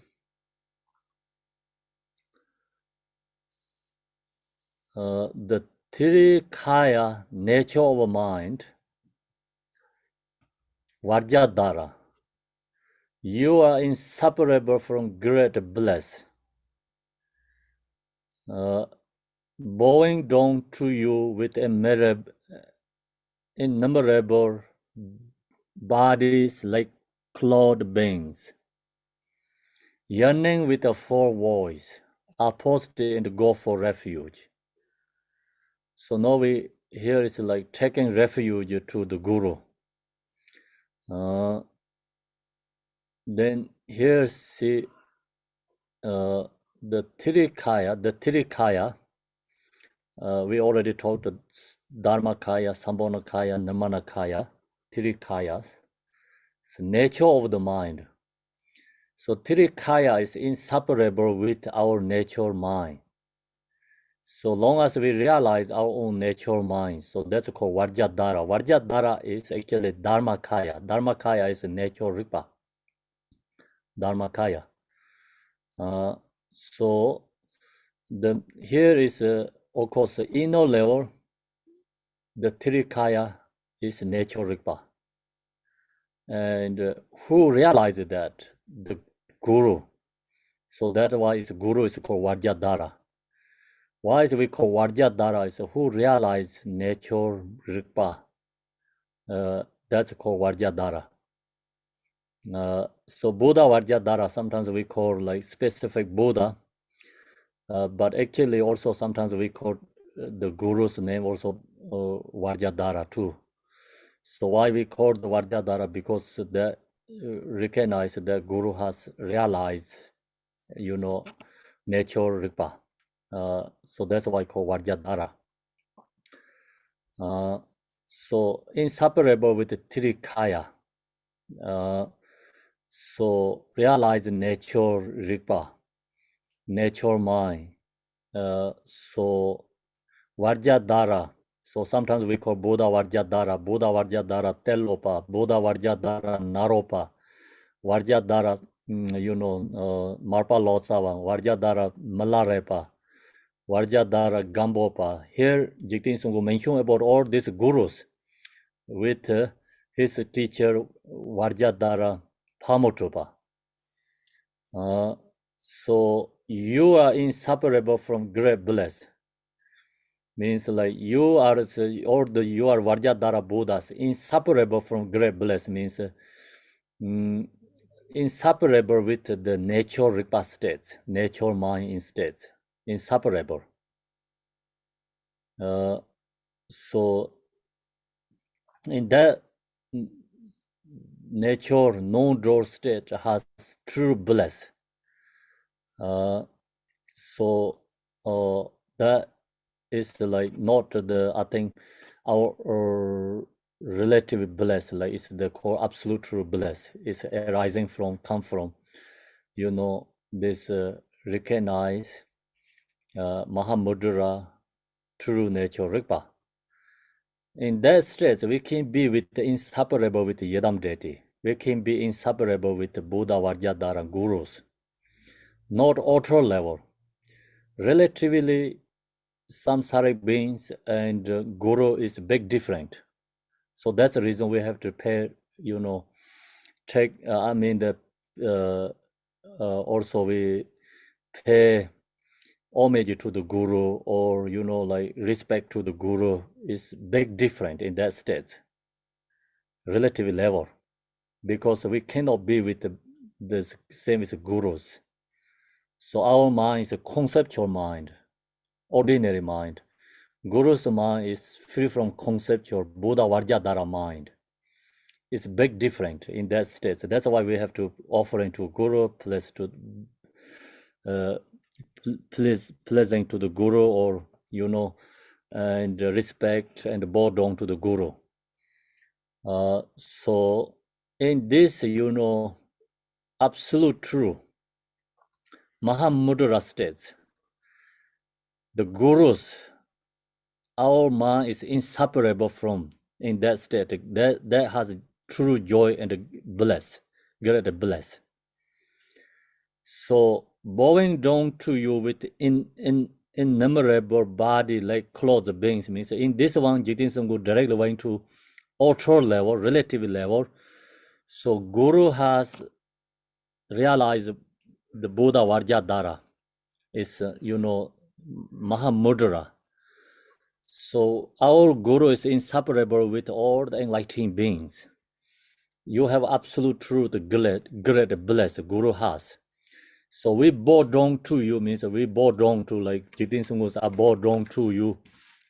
The Tirikaya nature of mind, Vajradhara. You are inseparable from great bliss. Bowing down to you with innumerable bodies like cloud beings, yearning with a full voice, apostate and go for refuge. So now here is like taking refuge to the Guru. Then here see the Tirikaya, we already talked Dharmakaya, Sambhonakaya, Namanakaya, Tirikayas. It's the nature of the mind. So Tirikaya is inseparable with our nature mind. So long as we realize our own nature mind, so that's called Vajradhara. Vajradhara is actually Dharmakaya. Dharmakaya is nature Ripa. Dharmakaya. So here is of course the inner level. The Tirikaya is nature Ripa. And who realized that? The Guru. So that's why its Guru is called Vajradhara. Why is we call Vajradhara? Is who realized nature Rigpa. That's called Vajradhara. So Buddha Vajradhara, sometimes we call like specific Buddha, but actually also sometimes we call the Guru's name also Vajradhara too. So why we call the Vajradhara? Because that recognize that Guru has realized, nature Rigpa. So that's why I call Vajradhara. So inseparable with the Tirikaya. So realize nature Rigpa, nature mind. So Vajradhara. So sometimes we call Buddha Vajradhara, Buddha Vajradhara Telopa, Buddha Vajradhara Naropa, Vajradhara, Marpa Lotsawa, Vajradhara Malarepa, Vajradhara Gambopa. Here, Jigten Sungu mentioned about all these gurus with his teacher Vajradhara Pamotupa. So you are inseparable from great bliss. means like you are you are Vajradhara Buddhas, inseparable from great bliss, means inseparable with the nature Ripa states, nature mind in states, inseparable. So in that nature non-draw state has true bliss. So that is like not the, I think, our relative bliss, like it's the core absolute true bliss. It's arising from, come from, this recognize Mahamudra true nature Rigpa. In that state, we can be inseparable with the Yadam deity. We can be inseparable with the Buddha Vajradhara gurus. Not outer level. Relatively, samsaric beings and guru is big different. So that's the reason we have to pay, also we pay homage to the guru, or like respect to the guru is big different in that state, relative level, because we cannot be with the same as gurus. So our mind is a conceptual mind, ordinary mind. Guru's mind is free from conceptual Buddha Vajradhara mind. It's big different in that state. So that's why we have to offer into Guru, pleasing to the Guru, or and respect and bow down to the Guru. So in this, absolute true Mahamudra states, the Gurus, our mind is inseparable from in that state. That has true joy and bliss, great bliss. So bowing down to you with innumerable body like clothes beings means in this one Jigten Sanghu directly going to outer level, relative level. So Guru has realized the Buddha Vajradhara is Mahamudra. So our Guru is inseparable with all the enlightened beings. You have absolute truth, great bliss Guru has. So we bow down to you means we bow down to, like Jigten Sanghu are bow down to you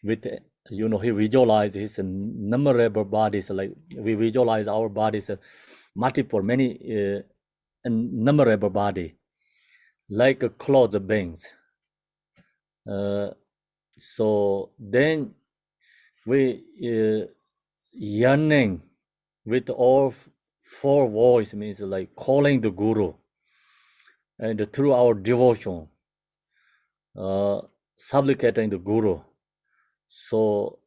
with, he visualizes his innumerable bodies, like we visualize our bodies, multiple, many innumerable body, like clothes beings. So then we yearning with all four voice means like calling the Guru, and through our devotion, supplicating the Guru. So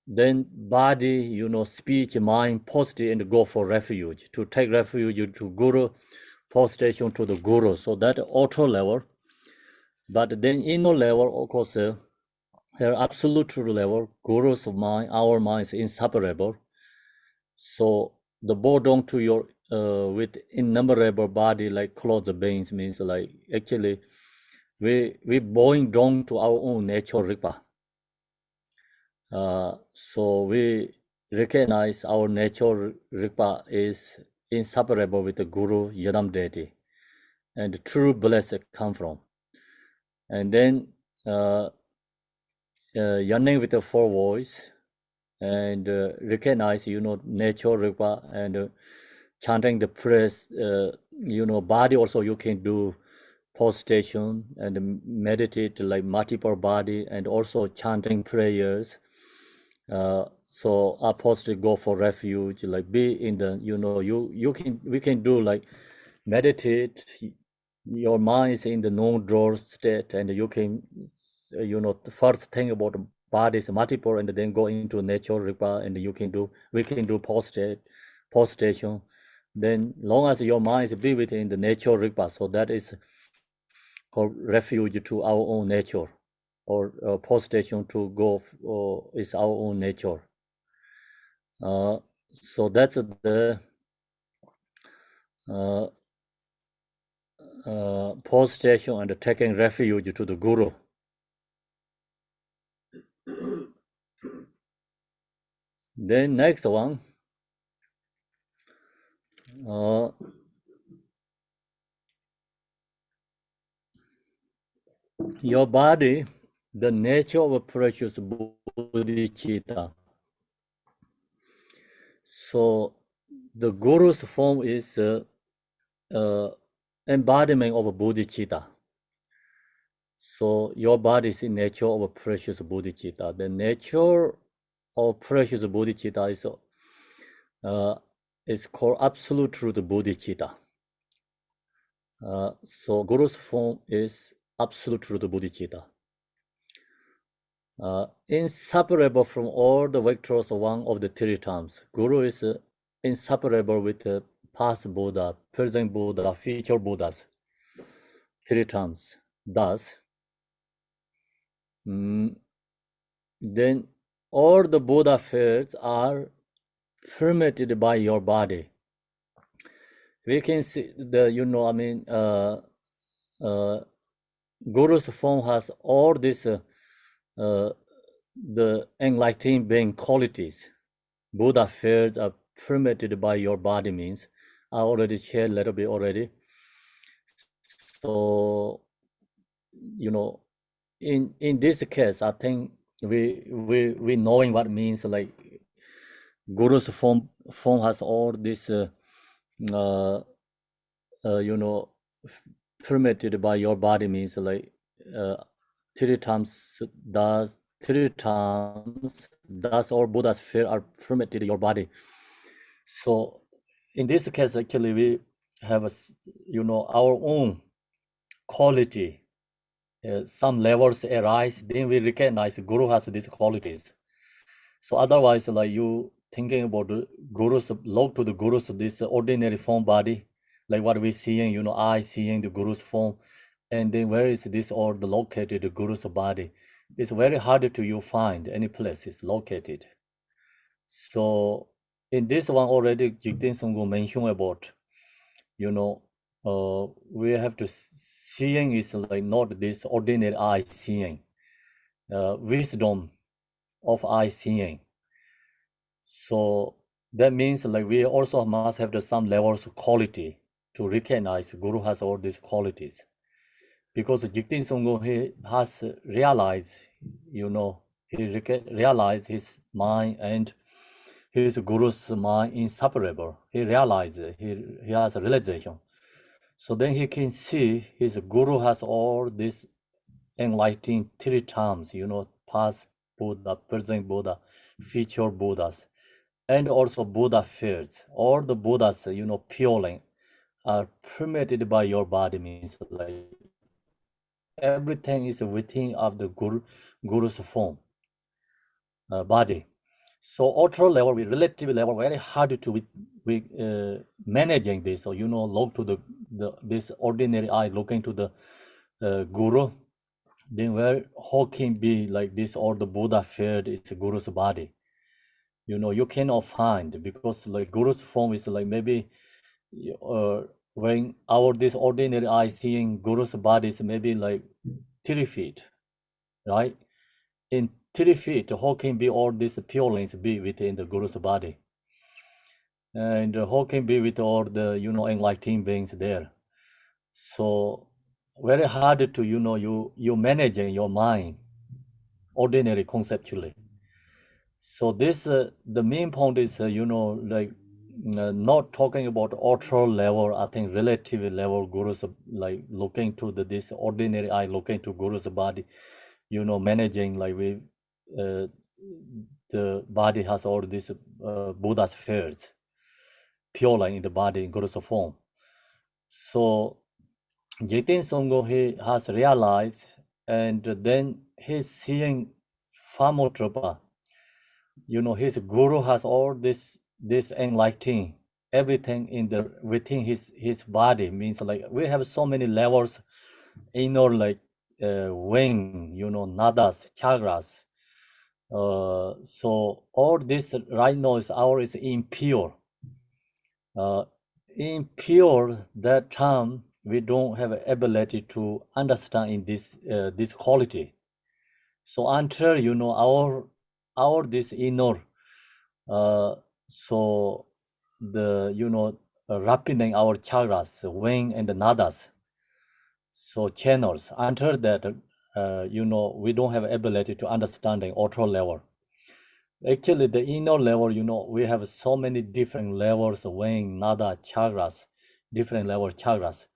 then body, speech, mind, posture, and go for refuge, to take refuge to Guru, prostration to the Guru. So that outer level. But then inner level, of course, here absolute true level, Guru's mind, our mind is inseparable. So the bow down to your with innumerable body like clothes beings means like actually we bowing down to our own nature Ripa. So we recognize our nature Ripa is inseparable with the Guru Yadam deity, and true bliss come from. And then yearning with the four voice, and recognize, nature Ripa, and chanting the praise, body also you can do prostration and meditate like multiple body, and also chanting prayers. So our posture go for refuge, like be in the, we can do like meditate. Your mind is in the non-draw state, and you can, first think about the body is multiple, and then go into nature Ripa, and we can do prostration. Then long as your mind is be within the nature Ripa, so that is called refuge to our own nature, or prostration to go is our own nature. So that's the prostration and taking refuge to the Guru. Then next one, your body, the nature of a precious bodhicitta. So the guru's form is embodiment of a bodhicitta. So your body is in nature of a precious bodhicitta. The nature of precious bodhicitta is called absolute truth bodhicitta. So Guru's form is absolute truth bodhicitta. Inseparable from all the vectors of one of the three terms. Guru is inseparable with the past Buddha, present Buddha, future Buddhas. Three terms. Thus, then all the Buddha affairs are permitted by your body. We can see Guru's form has all this, the enlightened being qualities. Buddha affairs are permitted by your body means, I already shared a little bit already. So, in this case, I think we knowing what means like Guru's form has all this, permitted by your body means like three times does all Buddha's fear are permitted your body. So in this case, actually, we have our own quality. Some levels arise, then we recognize Guru has these qualities. So otherwise, like you thinking about the Guru's, log to the Guru's, this ordinary form body, like what we seeing, I seeing the Guru's form, and then where is this or the located the Guru's body? It's very hard to you find any place it's located. So in this one already, Jigten Songgo mentioned about, we have to seeing is like not this ordinary eye seeing, wisdom of eye seeing. So that means like we also must have some levels of quality to recognize Guru has all these qualities. Because Jigten Songgo, he has realized, he realized his mind and his Guru's mind inseparable. He realized he has a realization. So then he can see his Guru has all these enlightening three terms, past Buddha, present Buddha, future Buddhas, and also Buddha fears. All the Buddhas, purely are permitted by your body means like everything is within of the Guru's form, body. So ultra level, with relative level, very hard to managing this. So look to this ordinary eye looking to the Guru. Then how can be like this or the Buddha feared is Guru's body? You cannot find because like Guru's form is like maybe when this ordinary eye seeing Guru's body is maybe like 3 feet, right? In 3 feet, how can be all these purelines be within the Guru's body? And how can be with all the, enlightened beings there? So very hard to, you managing your mind, ordinary conceptually. So this, the main point is, not talking about ultra level, I think relative level Guru's, like looking to this ordinary eye, looking to Guru's body, managing like the body has all these Buddha spheres, pure line in the body in Guru's form. So Jigten Songgo, he has realized, and then he's seeing far more trouble. His Guru has all this enlightening everything within his body, means like we have so many levels inner like wing, nadas, chakras. So all this right now is impure. Impure, that term we don't have ability to understand in this quality. So until our this inner So the rapiding our chakras, wing and nadas, so channels. Until that, we don't have ability to understanding outer level. Actually, the inner level, we have so many different levels, wing, nada, chakras, different level chakras.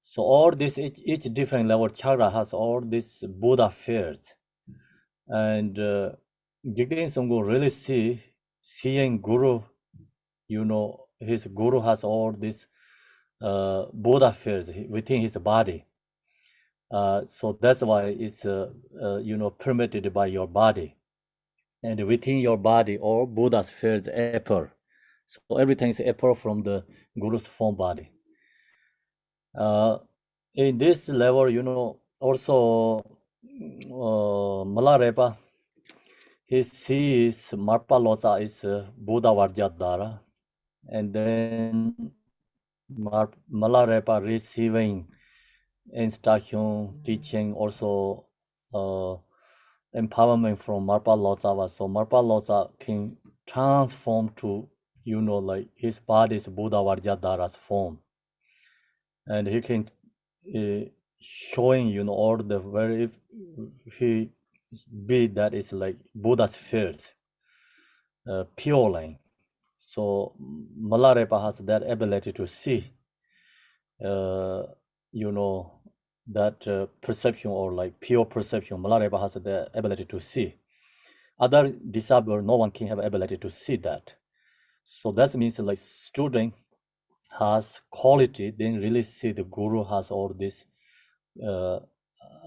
So all this, each different level chakra has all these Buddha fears. And Jigten Songgo really seeing Guru, his Guru has all these Buddha fears within his body. So that's why it's, permitted by your body. And within your body, all Buddha's fears appear. So everything is appear from the Guru's form body. In this level, also Malarepa, he sees Marpa Losa is Buddha Varjadara, and then Malarepa receiving instruction, teaching, also empowerment from Marpa Losa. So Marpa Losa can transform to, like his body's Buddha Varjadara's form. And he can showing, all the very, he be that is like Buddha's fears, pure line. So Malarepa has that ability to see, that perception, or like pure perception. Malarepa has the ability to see. Other disciple, no one can have ability to see that. So that means like student has quality, then really see the Guru has all this,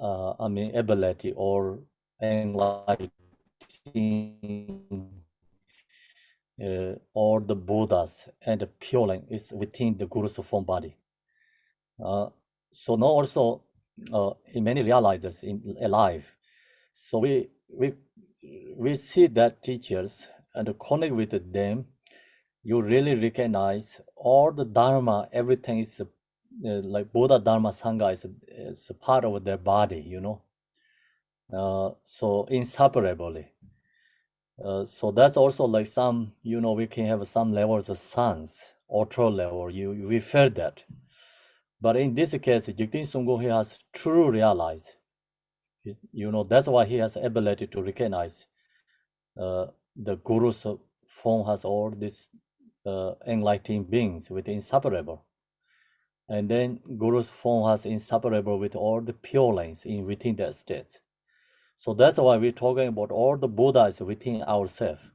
ability or enlightening, or the Buddhas and the pure line is within the Guru's form body. So now also, in many realizers in alive, so we see that teachers and connect with them, you really recognize all the Dharma, everything is like Buddha Dharma Sangha is a part of their body, so inseparably. So that's also like some, we can have some levels of sons, outer level, we felt that. But in this case, Jigten Sungho, he has true realized, that's why he has ability to recognize the Guru's form has all these enlightening beings with inseparable. And then Guru's form has inseparable with all the pure lines within that state. So that's why we're talking about all the Buddhas within ourselves.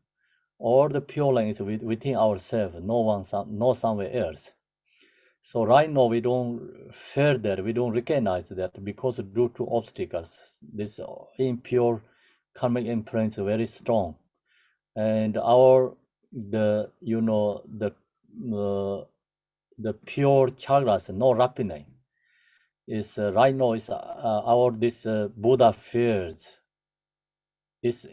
All the pure lines within ourselves, no somewhere else. So right now we don't fear that, we don't recognize that, because due to obstacles, this impure karmic imprint is very strong. And the pure chakras, no rapine, is right now is our this Buddha fears is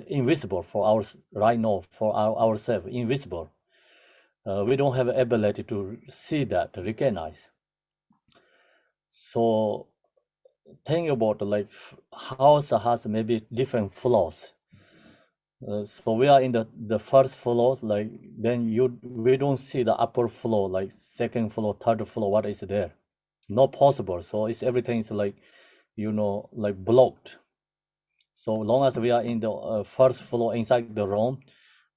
invisible for our right now, for ourselves, invisible. We don't have ability to see that, recognize. So think about like house has maybe different floors. So we are in the first floor, like then we don't see the upper floor, like second floor, third floor, what is there? Not possible. So it's everything is like, like blocked. So long as we are in the first floor inside the room,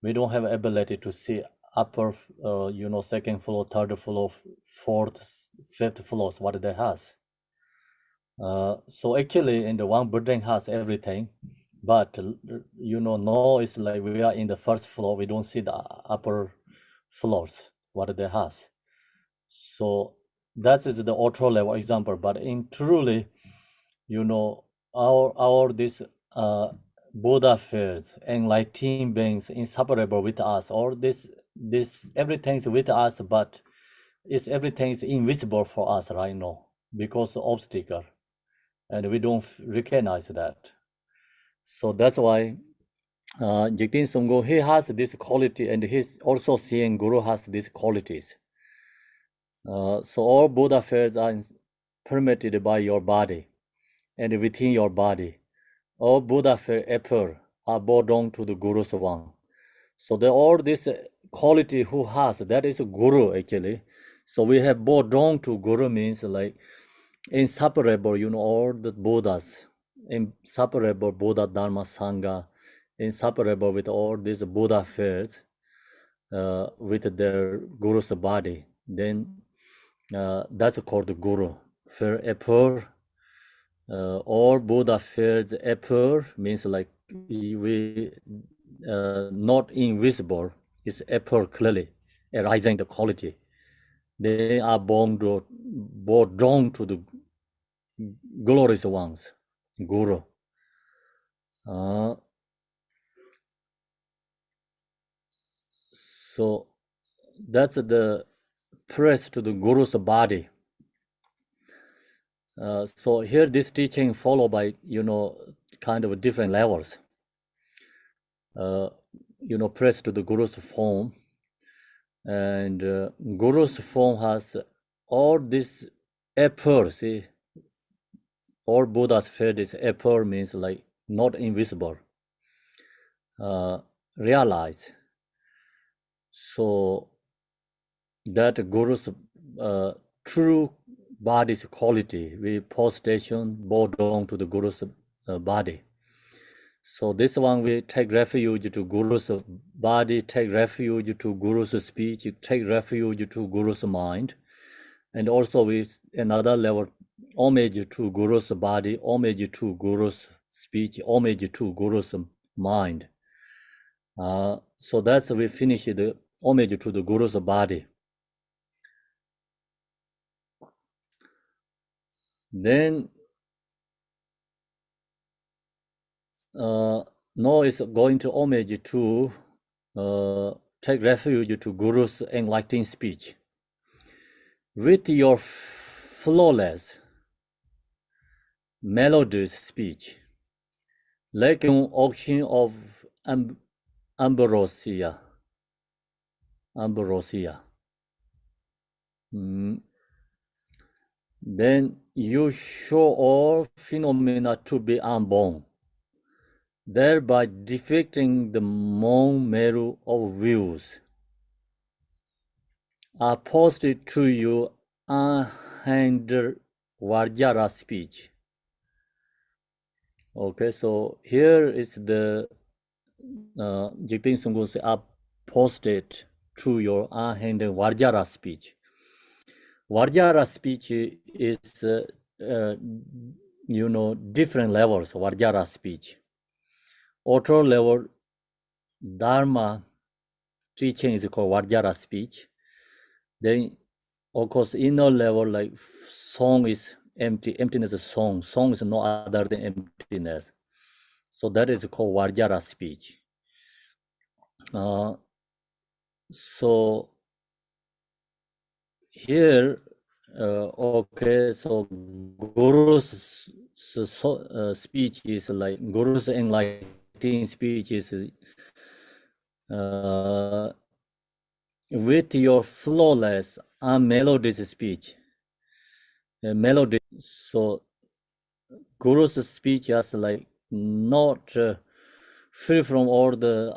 we don't have ability to see upper, second floor, third floor, fourth, fifth floors, what they has. So actually in the one building has everything, but no, it's like we are in the first floor, we don't see the upper floors, what they has. So that is the outer level example, but in truly, our this Buddha fears, enlightened beings inseparable with us, or this everything's with us, but everything's invisible for us right now because of obstacle, and we don't recognize that. So that's why Jigten Sungho, he has this quality, and he's also seeing Guru has these qualities. So all Buddha fears are permitted by your body and within your body. All Buddha fear appear are brought down to the Guru's one. So the all this quality who has, that is a guru actually. So we have bodong to guru means like inseparable, all the Buddhas, inseparable Buddha Dharma Sangha, inseparable with all these Buddha affairs, with their guru's body. Then that's called guru. For appear, all Buddha affairs appear means like we not invisible, it's appear clearly, arising the quality. They are born to the glorious ones, guru. So that's the praise to the guru's body. So here this teaching followed by kind of different levels. Praise to the guru's form, and guru's form has all this appear. See, all Buddhas feel this appear means like not invisible, realize. So that guru's true body's quality, we postation bodong to the guru's body. So this one we take refuge to guru's body, take refuge to guru's speech, take refuge to guru's mind, and also with another level, homage to guru's body, homage to guru's speech, homage to guru's mind. So that's we finish the homage to the guru's body. Then now is going to homage to take refuge to guru's enlightening speech. With your flawless, melodious speech, like an auction of ambrosia. Then you show all phenomena to be unborn, thereby defecting the Mon Meru of views, are posted to you unhindered Vajra speech. Okay, so here is the Jigten Sungun say are posted to your unhindered Vajra speech. Vajra speech is different levels of Vajra speech. Auto level Dharma teaching is called Vajra speech. Then, of course, inner level like song is emptiness of song. Song is no other than emptiness. So that is called Vajra speech. So here, okay, so Guru's speech is like Guru's enlightening speech is with your flawless unmelodious speech. Melody. So Guru's speech is like not free from all the,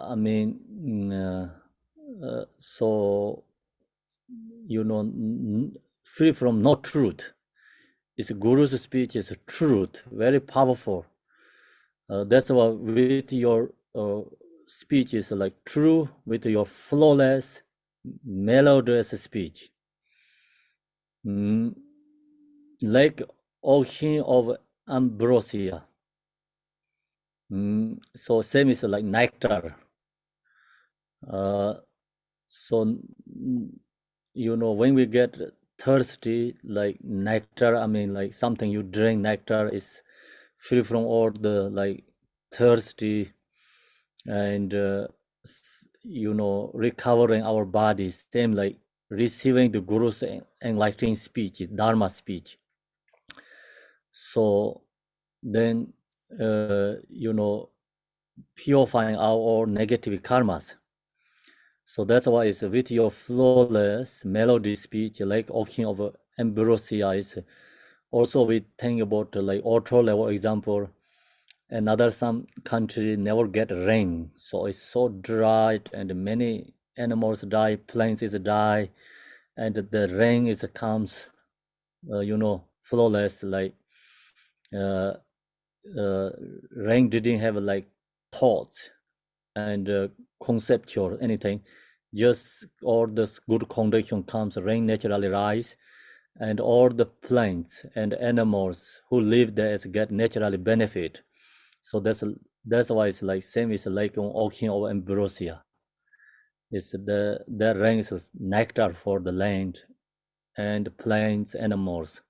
so free from not truth. It's Guru's speech is truth, very powerful. That's why with your speech is like true, with your flawless, melodious speech. Like ocean of ambrosia. So same is like nectar. So when we get thirsty, like nectar, like something you drink, nectar is free from all the like thirsty and recovering our bodies. Same like receiving the Guru's enlightening speech, Dharma speech. So then purifying our negative karmas. So that's why it's with your flawless melody speech, like auction of ambrosia is also we think about like auto level example, Another some country never get rain, so it's so dry and many animals die, plants is die, and the rain is comes, flawless. Like uh, rain didn't have like thoughts and conceptual anything. Just all this good condition comes, rain naturally rise, and all the plants and animals who live there get naturally benefit. So that's why it's like same is like on ocean of ambrosia. It's the rain is nectar for the land and plants, animals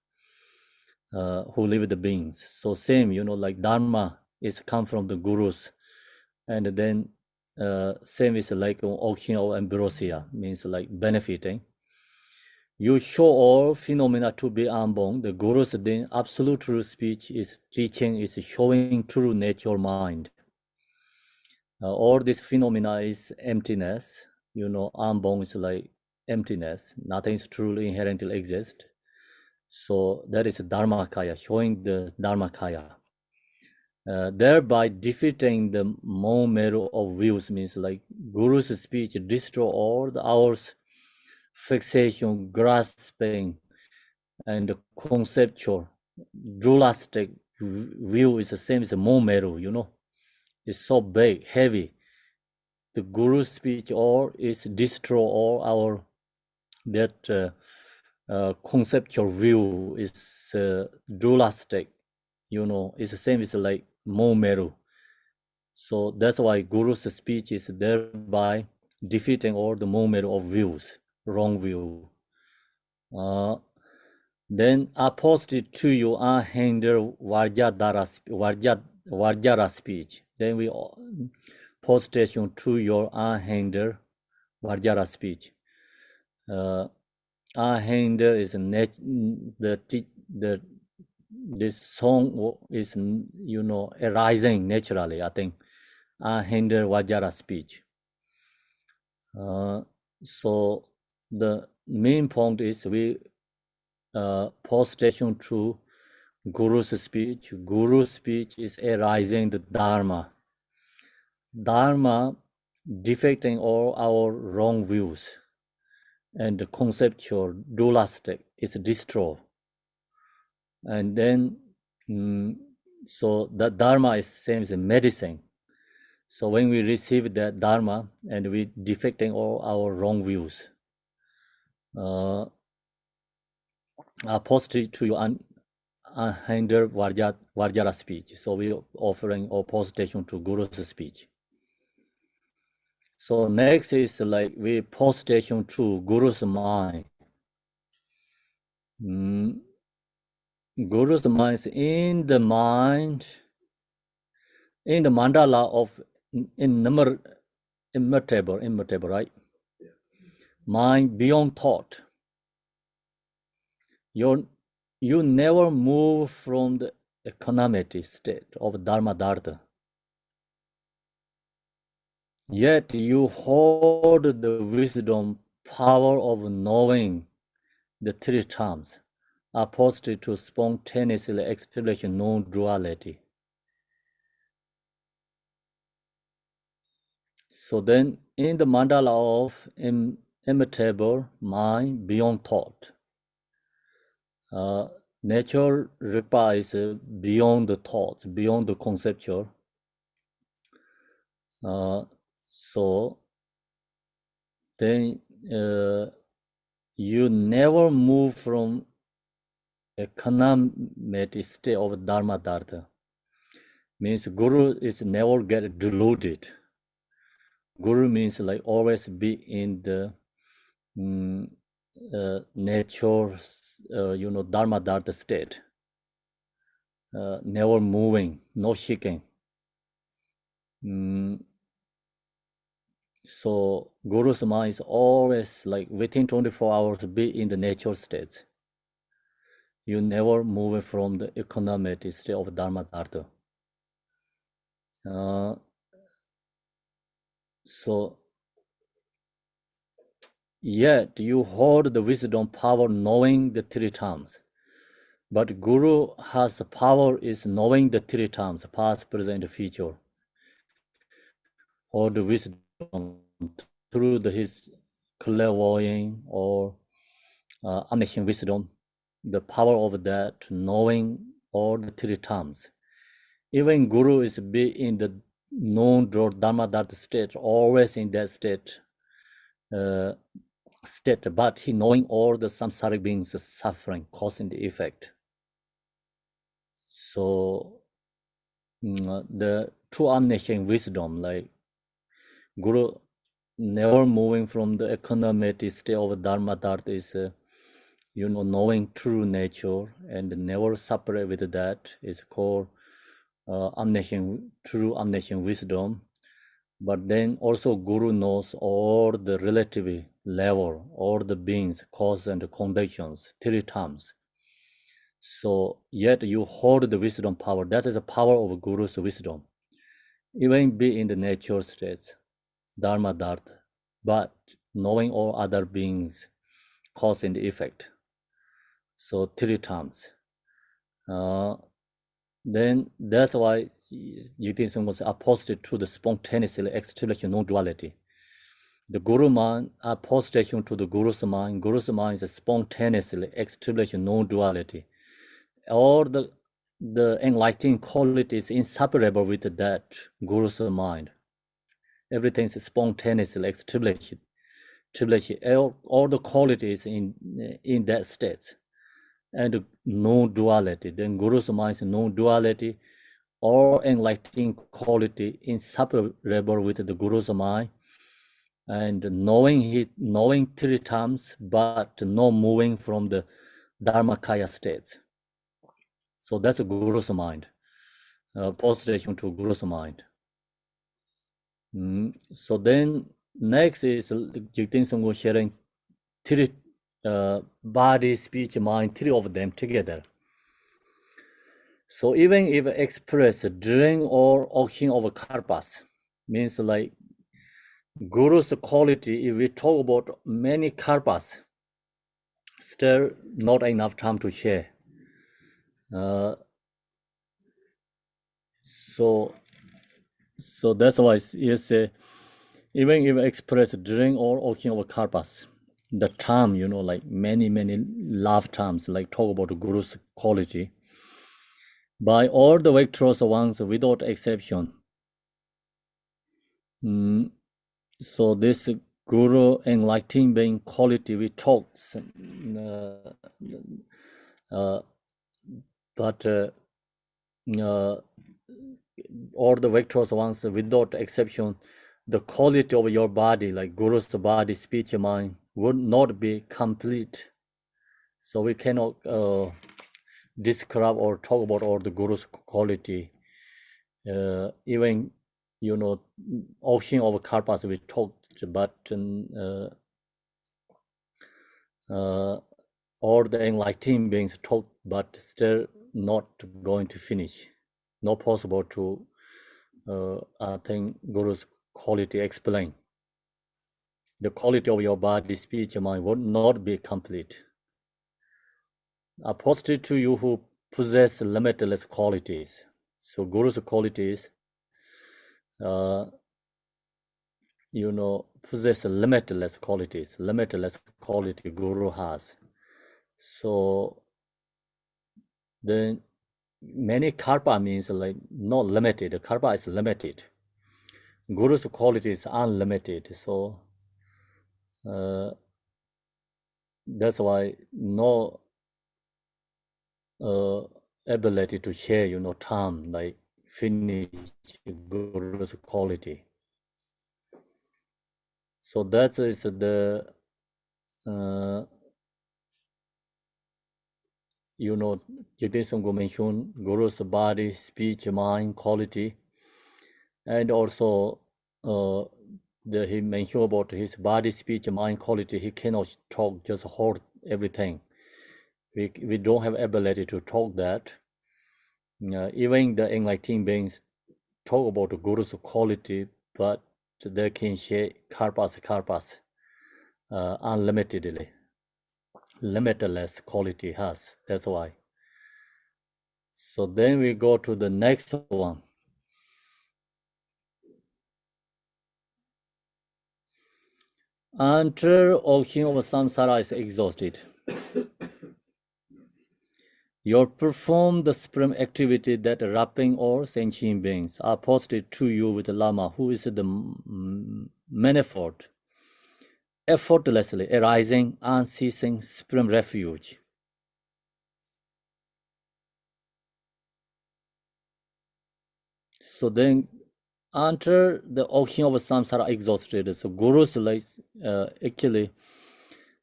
who live the beings. So same, like dharma is come from the gurus, and then same is like on ocean of ambrosia, means like benefiting. You show all phenomena to be unborn. The guru's then absolute true speech is teaching, is showing true nature mind. All this phenomena is emptiness. Unborn is like emptiness. Nothing is truly inherently exist. So that is Dharmakaya, showing the Dharmakaya. Thereby defeating the Momeru of views, means like Guru's speech destroy all the hours fixation, grasping, and conceptual, dualistic view is the same as Momeru, It's so big, heavy. The Guru's speech all is destroy all our that conceptual view is dualistic, it's the same as like Momeru. So that's why Guru's speech is thereby defeating all the Momeru of views, wrong view. Then I posted to you unhindered Varjara speech. Then we postation to your unhindered Varjara speech. Unhindered is this song is arising naturally. I think unhindered Varjara speech. So the main point is we postation to Guru's speech. Guru's speech is arising the Dharma. Dharma defecting all our wrong views and the conceptual dualistic is destroyed. And then, so the Dharma is same as medicine. So when we receive that Dharma and we defecting all our wrong views, I post it to you unhindered Varjara speech. So we offering opposition to Guru's speech. So next is like we postation to Guru's mind. Guru's mind is in the mind, in the mandala of immutable, right? Yeah. Mind beyond thought. You never move from the economic state of Dharma Dharta. Yet you hold the wisdom power of knowing the three terms, opposed to spontaneously explanation non-duality. So then in the mandala of immutable mind beyond thought, nature replies beyond the thought, beyond the conceptual. So then you never move from economic state of Dharma Dharta. Means Guru is never get deluded. Guru means like always be in the nature, Dharma Dharta state. Never moving, no shaking. So Guru's mind is always like within 24 hours be in the nature state. You never move from the economic state of Dharma Dharta. So yet you hold the wisdom power knowing the three terms. But Guru has the power is knowing the three terms, past, present, future, or the wisdom through his clairvoyant or omniscient wisdom, the power of that knowing all the three terms. Even Guru is be in the known Dharma state, always in that state, but he knowing all the samsaric beings suffering, causing the effect. So the true omniscient wisdom, like Guru never moving from the economic state of Dharma is, knowing true nature and never separate with that is called true omniscient wisdom. But then also Guru knows all the relative level, all the beings, cause and conditions, three times. So yet you hold the wisdom power. That is the power of Guru's wisdom. Even be in the nature states, Dharma, but knowing all other beings, cause and effect. So three times. Then that's why Yigdin was opposite to the spontaneously establishing non-duality. The Guru mind opposition to the Guru's mind is a spontaneously establishing non-duality. All the enlightening qualities inseparable with that Guru's mind. Everything is spontaneously established. All the qualities in that state. And no duality. Then Guru's mind is no duality, all enlightening quality inseparable with the Guru's mind, and knowing three times, but no moving from the Dharmakaya states. So that's a Guru's mind, postulation to Guru's mind. So then next is Jigten Sangho sharing three body, speech, mind, three of them together. So even if expressed during or auction of karpas, means like Guru's quality, if we talk about many karpas, still not enough time to share. So that's why you say, even if expressed during or auction of karpas, the term, like many love terms, like talk about Guru's quality, by all the victorious ones without exception. So this Guru enlightening being quality we talks, but all the victorious ones without exception, the quality of your body, like Guru's body, speech, mind, would not be complete. So we cannot describe or talk about all the Guru's quality. Even, auction of karpas we talked, but all the enlightened beings talked, but still not going to finish. Not possible to, I think, Guru's quality explain. The quality of your body, speech, mind would not be complete. Opposite to you who possess limitless qualities. So Guru's qualities, possess limitless qualities. Limitless quality Guru has. So then many karpa means like not limited. Karpa is limited. Guru's quality is unlimited. So that's why no ability to share, time, like finish Guru's quality. So that is the, Jigten mentioned Guru's body, speech, mind, quality, and also he mentioned about his body, speech, mind, quality. He cannot talk, just hold everything. We don't have ability to talk that. Even the enlightened beings talk about the Guru's quality, but they can share karpas, unlimitedly. Limitless quality has. That's why. So then we go to the next one. Until ocean of samsara is exhausted, you perform the supreme activity that wrapping all sentient beings are posted to you with the Lama, who is the manifold, effortlessly arising, unceasing supreme refuge. So then, after the ocean of samsara exhausted, so Guru's actually,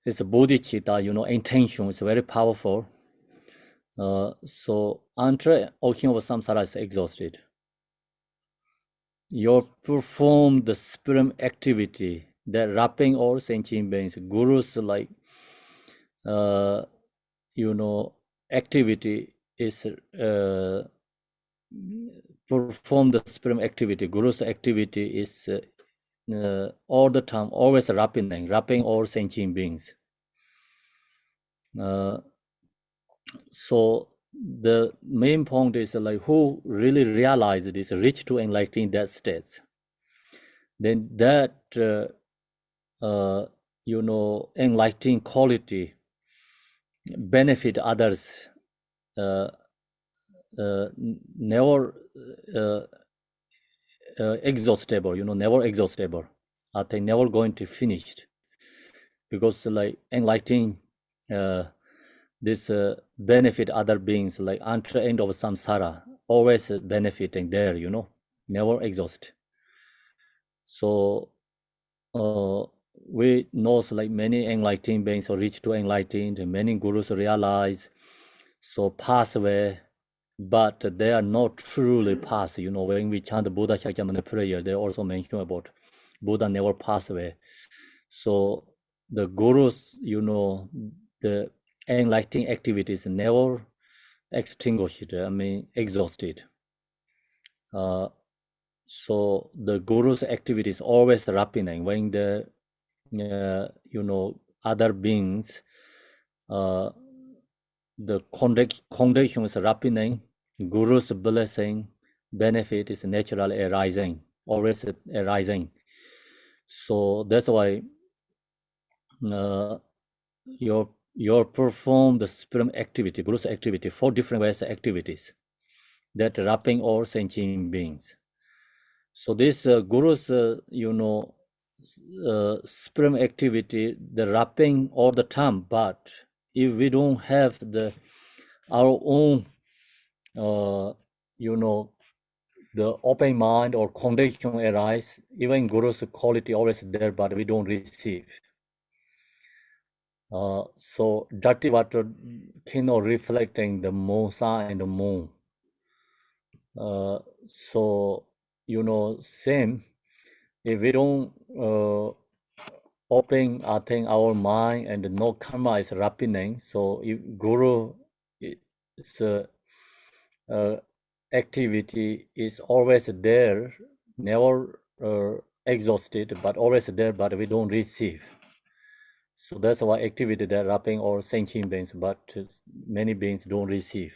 it's a bodhicitta, intention is very powerful. So after ocean of samsara is exhausted, you perform the supreme activity that wrapping all sentient beings. Guru's activity is perform the supreme activity. Guru's activity is all the time, always wrapping all sentient beings. So the main point is who really realize this, reach to enlighten that state, then that enlightening quality benefit others, never exhaustible, never exhaustible. I think never going to finish, because enlightening this benefit other beings, until end of samsara, always benefiting there, never exhaust. So we know many enlightened beings or reach to enlightened, many gurus realize, so pass away, but they are not truly pass. When we chant Buddha Shakyamuni prayer, they also mention about Buddha never pass away. So the gurus, the enlightening activities never extinguished, exhausted. So the guru's activity is always happening when the other beings, the condition is happening, guru's blessing benefit is naturally arising, always arising. So that's why you perform the supreme activity, guru's activity, 4 different ways of activities that wrapping all sentient beings. So this guru's, supreme activity, the wrapping all the time. But if we don't have our own, the open mind or condition arise, even guru's quality always there, but we don't receive. So dirty water cannot reflecting the moon, sun and the moon. So same, if we don't open, I think, our mind and no karma is happening. So if guru is activity is always there, never exhausted, but always there, but we don't receive. So that's why activity that wrapping all sentient beings, but many beings don't receive.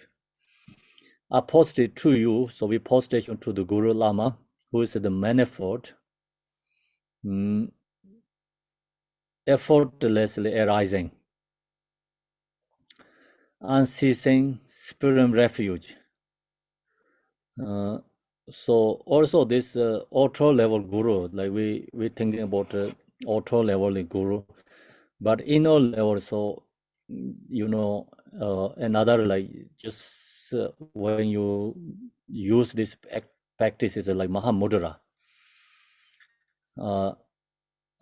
I posted to you, so we posted to the Guru Lama, who is the manifold, effortlessly arising, unceasing supreme refuge. So also this auto level guru, we thinking about auto level guru, but inner level, so another just when you use this practices like Mahamudra,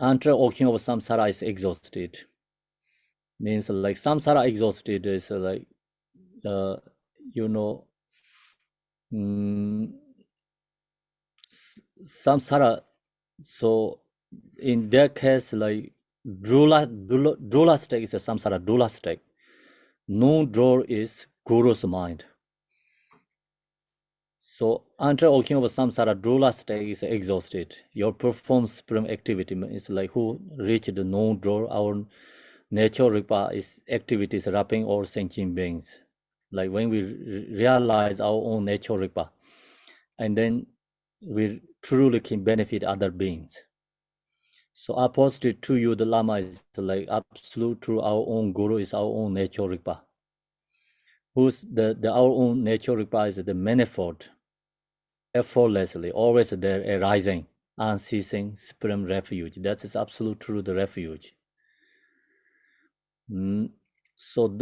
after ocean of samsara is exhausted, means samsara exhausted is samsara. So in that case, drula state is a samsara drula state. No draw is guru's mind. So after ocean of samsara, drula state is exhausted. Your perform supreme activity is who reached the no draw. Our nature ripa is activities wrapping all sentient beings. like when we realize our own natural rigpa, and then we truly can benefit other beings. So I posted to you, the Lama is like absolute true, our own guru is our own natural rigpa. Who's our own natural rigpa is the manifold, effortlessly, always there, arising, unceasing, supreme refuge. That is absolute true, the refuge. So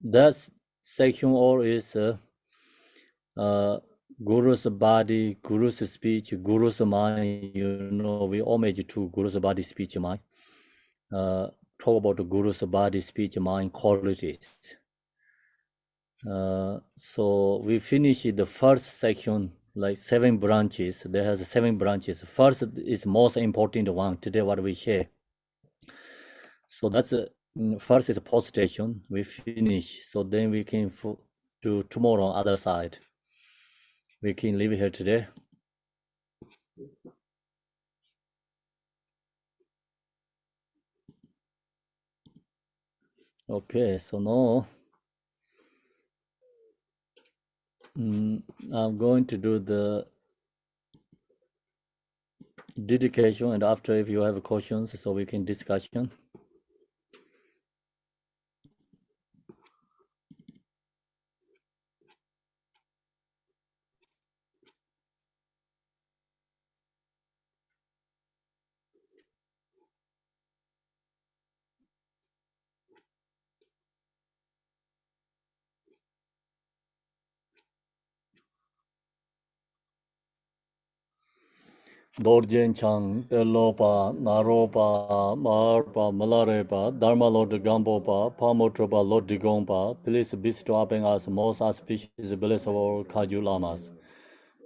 that's section or is Guru's body, Guru's speech, Guru's mind. You know, we homage to Guru's body, speech, mind. Talk about the Guru's body, speech, mind qualities. So we finish the first section, like 7 branches. There has 7 branches. First is most important one. Today, what we share. So that's first is a post station. We finish. So then we can do tomorrow on other side. We can leave here today. Okay, so now I'm going to do the dedication, and after if you have questions, so we can discussion. Dorjen Chang, Telopa, Naropa, Marpa, Malarepa, Dharma Lord Gambopa, Pamotropa, Lord Digompa, please bestow upon us most auspicious bliss of all Kaju Lamas.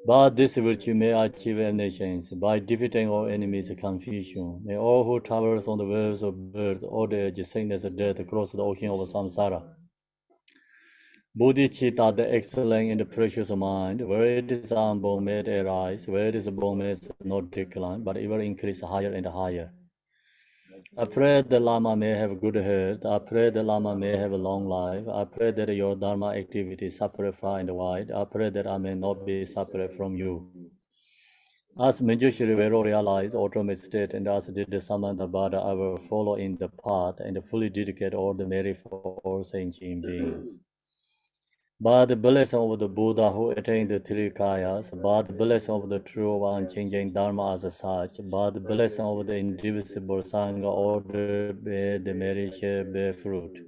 But this virtue may achieve nations by defeating all enemies' confusion. May all who travels on the waves of birth, old age, sickness, death, cross the ocean of samsara. Bodhicitta, the excellent and the precious mind, where it is unborn made arise, where it is born may not decline, but ever increase higher and higher. I pray the Lama may have good health. I pray the Lama may have a long life. I pray that your Dharma activity separate far and wide. I pray that I may not be separate from you. As Manjushri Vero realized ultimate state, and as did the Samantha Bada, I will follow in the path and fully dedicate all the merit for all sentient beings. By the blessing of the Buddha who attained the 3 kayas, by the blessing of the true unchanging Dharma as such, by the blessing of the indivisible Sangha order, bear the merit share bear fruit.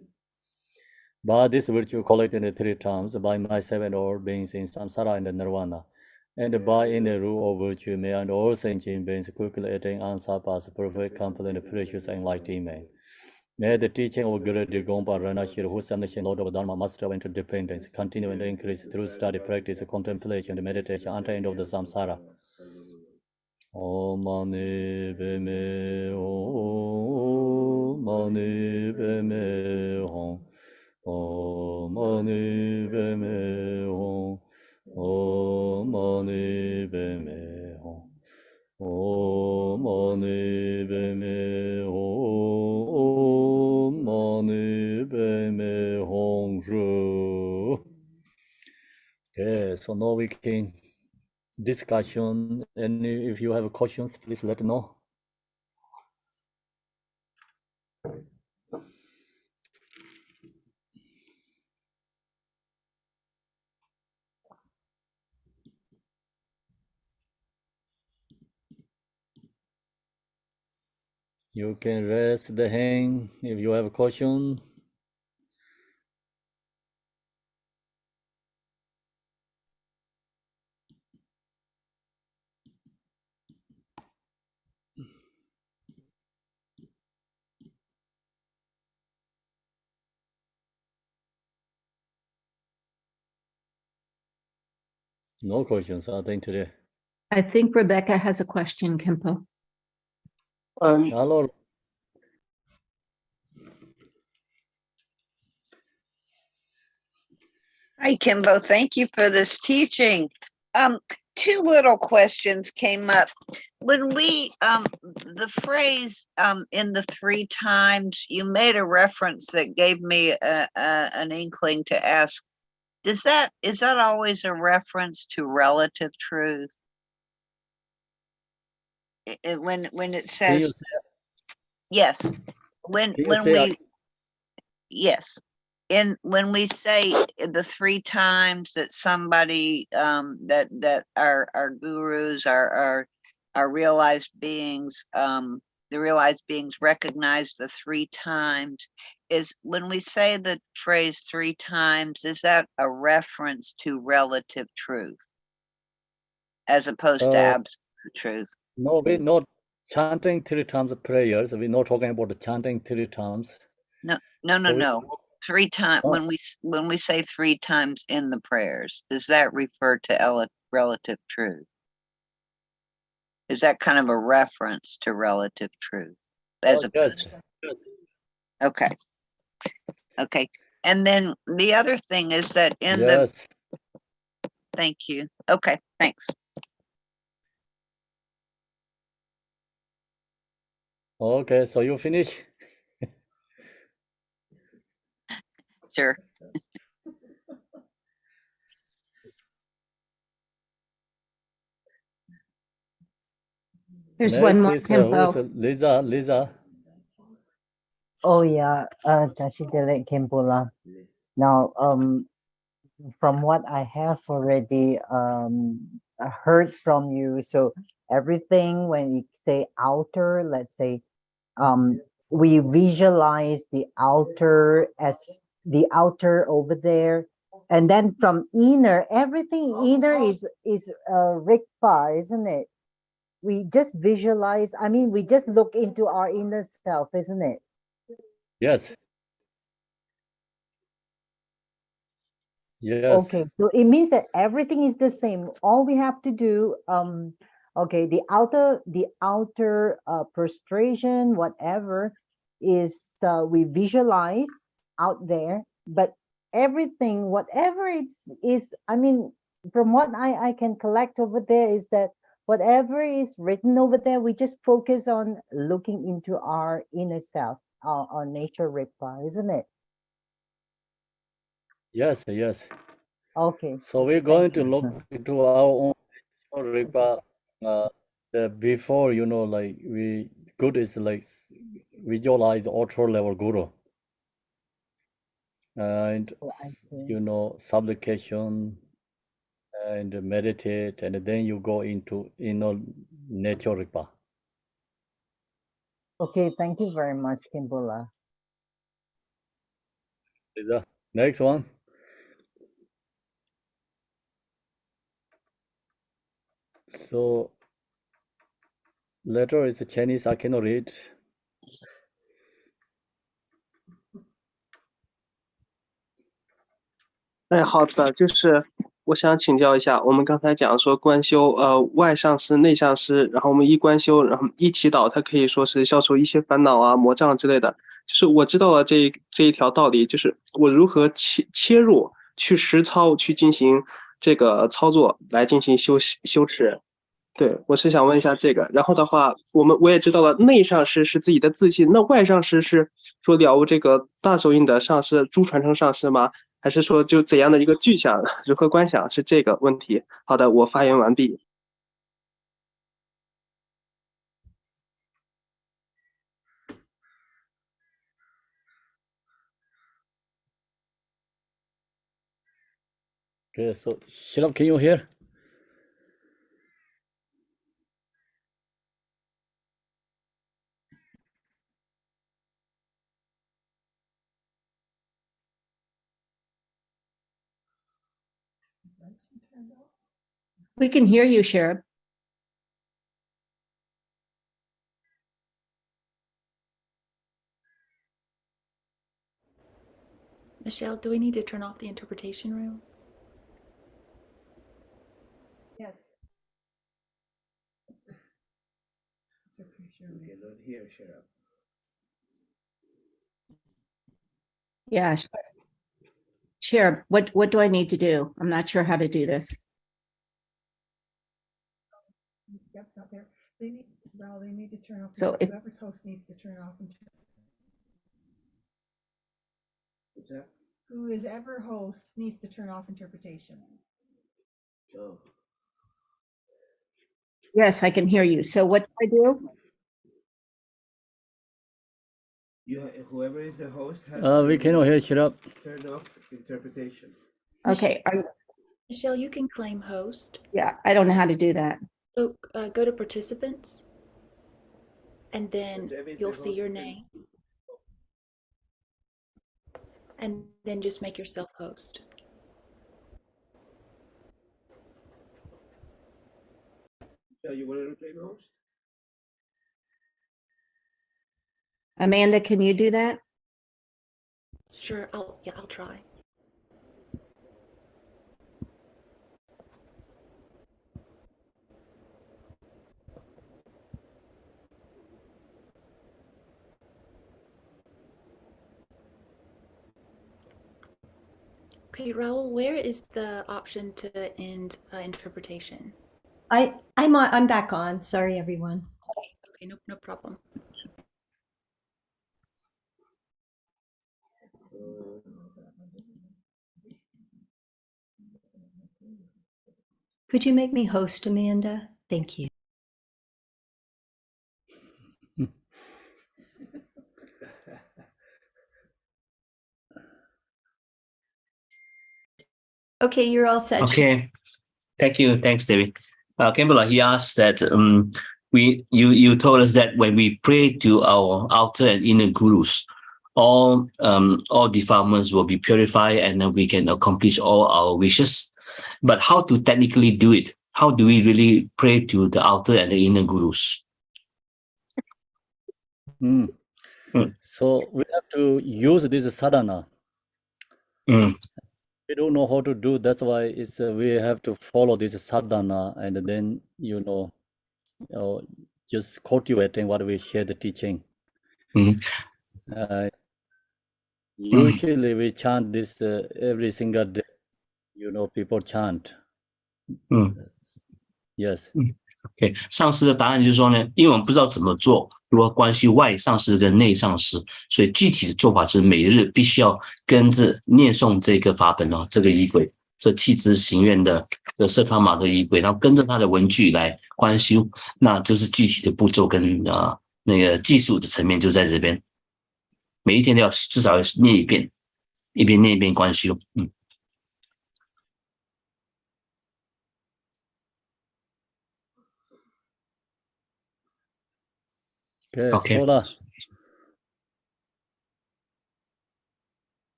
By this virtue collected in 3 terms, by myself and all beings in samsara and nirvana, and by in the rule of virtue, may and all sentient beings quickly attain unsurpassed, perfect, complete, and precious enlightenment. May the teaching of Guru Digompa Ranashir, whose omniscient Lord of Dharma, Master of Interdependence, continue and increase through study, practice, contemplation, and meditation until the end of the samsara. Om Mani Padme Hum, Mani Padme Hum, Om Mani Padme Hum, Om Mani Padme Hum. Om Mani Padme Hum, Mani Padme Hum Shu. Okay, so now we can discussion, and if you have questions, please let know. You can raise the hand if you have a question. No questions, I think, today. I think Rebecca has a question, Kempo. Hello. Hi, Kimbo. Thank you for this teaching. 2 little questions came up. When we, the phrase in the 3 times, you made a reference that gave me an inkling to ask is that always a reference to relative truth? When it Can you says, say, yes, when can you say we, yes. And when we say the 3 times that somebody, that our gurus, our realized beings, the realized beings recognize the 3 times, is when we say the phrase 3 times, is that a reference to relative truth as opposed to absolute truth? no, we're not chanting 3 times of prayers. We're not talking about the chanting 3 times. No, So we, 3 times, Oh. when we say 3 times in the prayers, does that refer to relative truth? Is that kind of a reference to relative truth? As a, yes, yes. okay. Okay. And then the other thing is that in the, Yes. thank you. Okay, thanks. Okay, so you finish? Sure. There's Next one more, is who is Kempo. Lisa. Oh yeah, Tashidele Kempula. Now, from what I have already heard from you, so everything when you say outer, let's say, we visualize the outer as the outer over there, and then from inner, everything inner is Rikpa, isn't it? We just visualize. I mean, we just look into our inner self, isn't it? Yes. Yes. Okay, so it means that everything is the same. All we have to do, okay, the outer prostration, whatever, is we visualize out there, but everything, whatever is, I mean, from what I can collect over there is that whatever is written over there, we just focus on looking into our inner self, our nature reply, isn't it? Yes, yes. Okay. So we're going to look into our own Ripa. The before, like we good is like visualize ultra level guru and Oh, I see. supplication and meditate, and then you go into nature Ripa. Okay, thank you very much, Kimbula. Is the next one? So letter is Chinese. I cannot read. 哎，好的，就是我想请教一下，我们刚才讲说观修，外上师、内上师，然后我们一观修，然后一祈祷，它可以说是消除一些烦恼啊、魔障之类的。就是我知道了这一条道理，就是我如何切入去实操去进行这个操作来进行修持。对，我是想问一下这个。然后的话，我也知道了，内上师是自己的自信，那外上师是说了无这个大手印的上师、诸传承上师吗？还是说就怎样的一个具象，如何观想是这个问题？好的，我发言完毕。Okay, so Shilap, can you hear? We can hear you, Sheriff. Michelle, do we need to turn off the interpretation room? Yes. Yeah. Sheriff, what do I need to do? I'm not sure how to do this. Steps out there. They need to turn off. So if- Whoever's host needs to turn off. who is ever host needs to turn off interpretation. Yes, I can hear you. So what do I do? Whoever is the host has We cannot hear. Shut up. turn off interpretation. Okay, Michelle, you can claim host. yeah, I don't know how to do that. So go to participants, and then Debbie is you'll the see host your and- name. And then just make yourself host. So you want to reclaim host? Amanda, can you do that? Sure, I'll try. Okay, Raul, where is the option to end interpretation? I'm back on. Sorry, everyone. Okay, no problem. Could you make me host, Amanda? Thank you. Okay, you're all set. Okay, thank you. Thanks, David. Kembala, he asked that you told us that when we pray to our outer and inner gurus, all defilements will be purified and then we can accomplish all our wishes. But how to technically do it? How do we really pray to the outer and the inner gurus? So we have to use this sadhana. We don't know how to do. That's why it's we have to follow this sadhana, and then just cultivating what we share the teaching. Usually we chant this every single day. People chant. Yes. OK，上师的答案就是说呢，因为我们不知道怎么做，如何关系外上师跟内上师，所以具体的做法是每日必须要跟着念诵这个法本这个仪轨，这弃之行愿的舍康玛的仪轨，然后跟着他的文具来观修，那这是具体的步骤跟那个技术的层面就在这边，每一天都要至少要念一遍，一边念一边观修。OK，收了。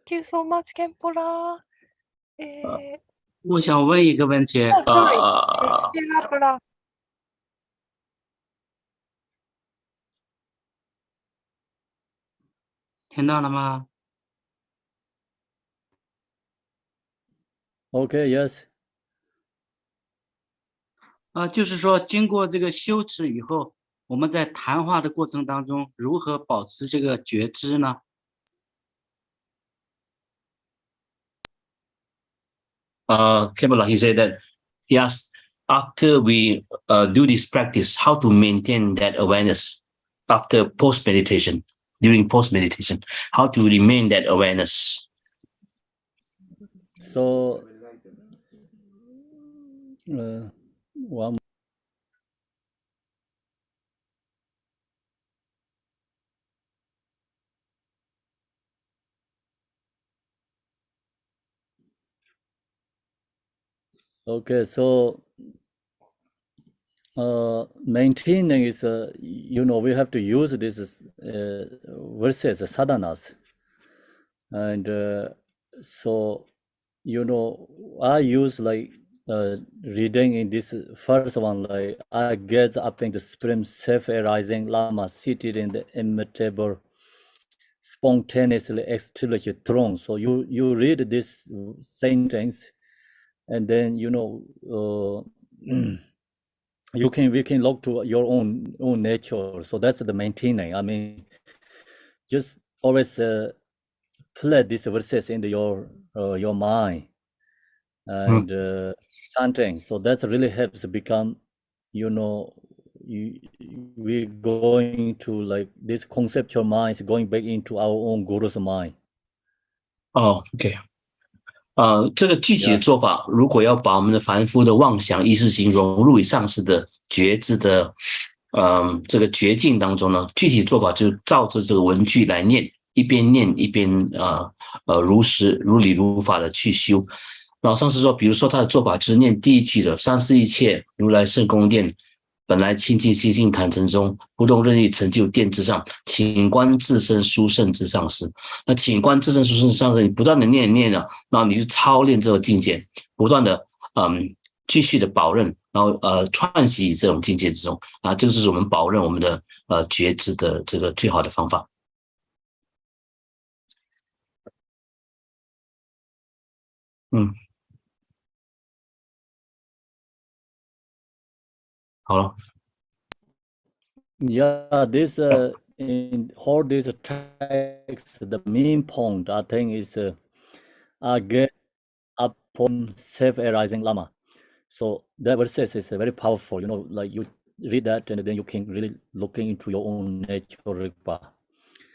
Thank you so much, Kempura. 我想问一个问题。听到了吗 ？OK，yes。就是说，经过这个修持以后，我们在谈话的过程当中，如何保持这个觉知呢？ Kembala, he said that he asked after we do this practice, how to maintain that awareness after post meditation, during post meditation, how to remain that awareness. So, one. Okay, so maintaining is we have to use this verses sadhanas, and so I use like reading in this first one, like I gaze up in the supreme self-arising Lama seated in the immutable spontaneously exterior throne. So you read this sentence, and then we can look to your own nature. So that's the maintaining. I mean, just always play these verses in your mind and chanting. So that really helps become, we going to like this conceptual mind is going back into our own guru's mind. 哦，OK，这个具体的 Yeah. 做法，如果要把我们的凡夫的妄想意识行融入于上师的觉知的，这个觉境当中呢，具体做法就是照着这个文句来念，一边念一边如理如法的去修。然后上师说，比如说他的做法就是念第一句的三世一切如来圣宫殿，本来清净心性坛城中，不动任意成就殿之上，请观自身殊胜之上师。那请观自身殊胜之上师，你不断的念啊，然后你就操练这个境界，不断的继续的保任，然后串习这种境界之中啊，这就是我们保任我们的觉知的这个最好的方法。好了。Yeah, this in all these texts, the main point I think is get upon self-arising Lama. So that verses is very powerful. You know, like you read that and then you can really looking into your own natural Rigpa.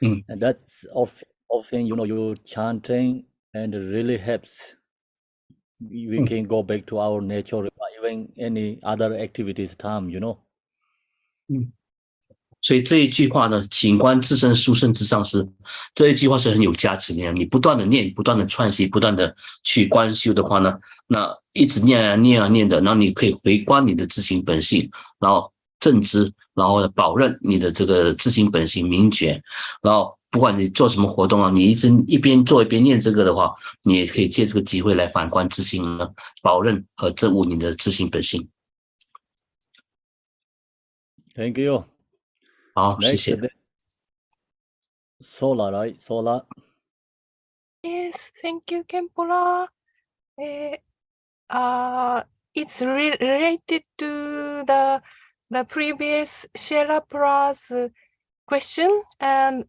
And that's often you know you chanting and it really helps. We can go back to our natural Rigpa, even any other activities time. You know. 所以这一句话呢，请观自身殊胜之上师，这一句话是很有价值的。你不断的念，不断的串习，不断的去观修的话呢，那一直念的，然后你可以回观你的自行本性，然后正知，然后保任你的这个自行本性明觉，然后不管你做什么活动啊，你一边做一边念这个的话，你也可以借这个机会来反观自性呢，保任和证悟你的自行本性。Thank you. 好，谢谢。Sola, right? Sola. Yes, thank you, Kempura. It's related to the previous Shelapra's question, and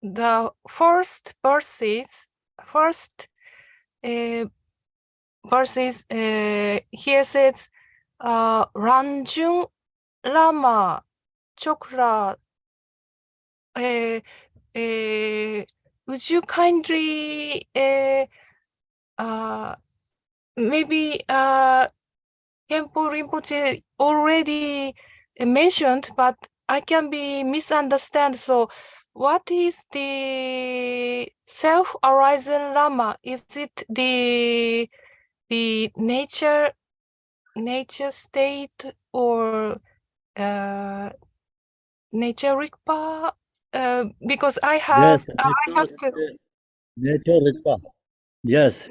the first verses here says Ranjung Lama Chokra. Would you kindly maybe Khenpo Rinpoche already mentioned, but I can be misunderstood. So what is the self-arising Lama? Is it the nature state or nature Rigpa? Because I have Nature Rigpa. Yes.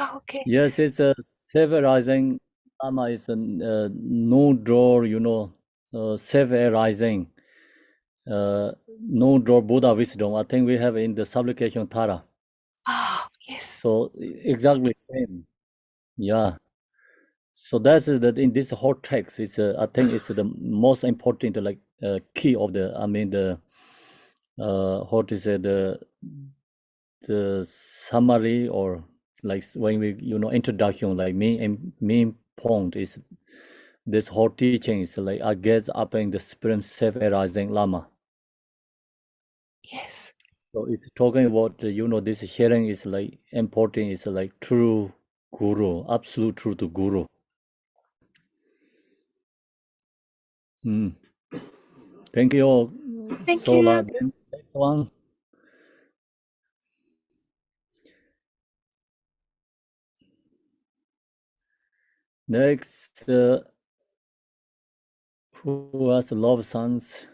Okay. Yes, it's a self-arising Lama is a no draw, you know, self-arising, no draw Buddha wisdom. I think we have in the supplication Tara. Yes. So exactly same. Yeah. So that's that in this whole text is I think it's the most important like key of the I mean the how to say the summary or like when we you know introduction like main point is this whole teaching is like I guess up in the supreme self-arising Lama. Yes. So it's talking about you know this sharing is like important is like true guru, absolute true to guru. Thank you. Thank Sola. you. Then next one. Next, who has love sons?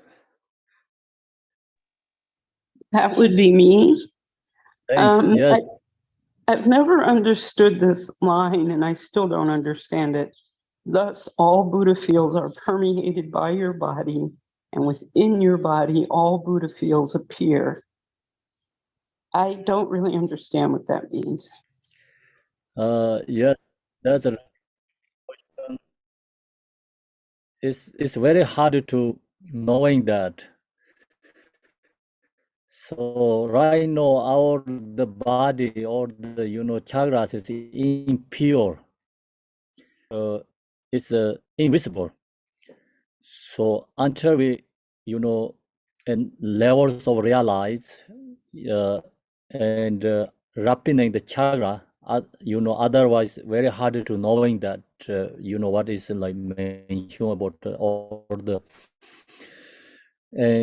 That would be me. Yes. I've never understood this line, and I still don't understand it. Thus, all Buddha fields are permeated by your body, and within your body, all Buddha fields appear. I don't really understand what that means. Yes, that's a question. It's very hard to knowing that. So right now, the body or the you know chakras is impure. It's invisible. So until we you know and levels of realize and wrapping the chakra, you know, otherwise very hard to knowing that, you know, what is like mentioned about all the,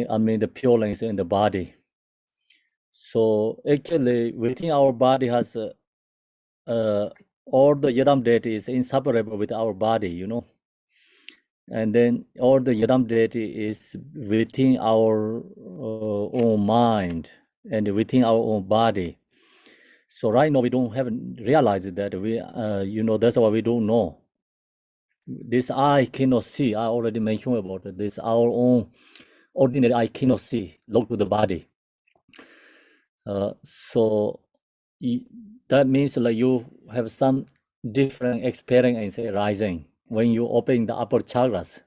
I mean, the purings in the body. So actually within our body has all the yadam deity is inseparable with our body, you know. And then all the yadam deity is within our own mind and within our own body. So right now we haven't realized that we, you know, that's why we don't know. This eye cannot see. I already mentioned about it. This our own ordinary eye cannot see. Look to the body. So that means like you have some different experience arising when you open the upper chakras.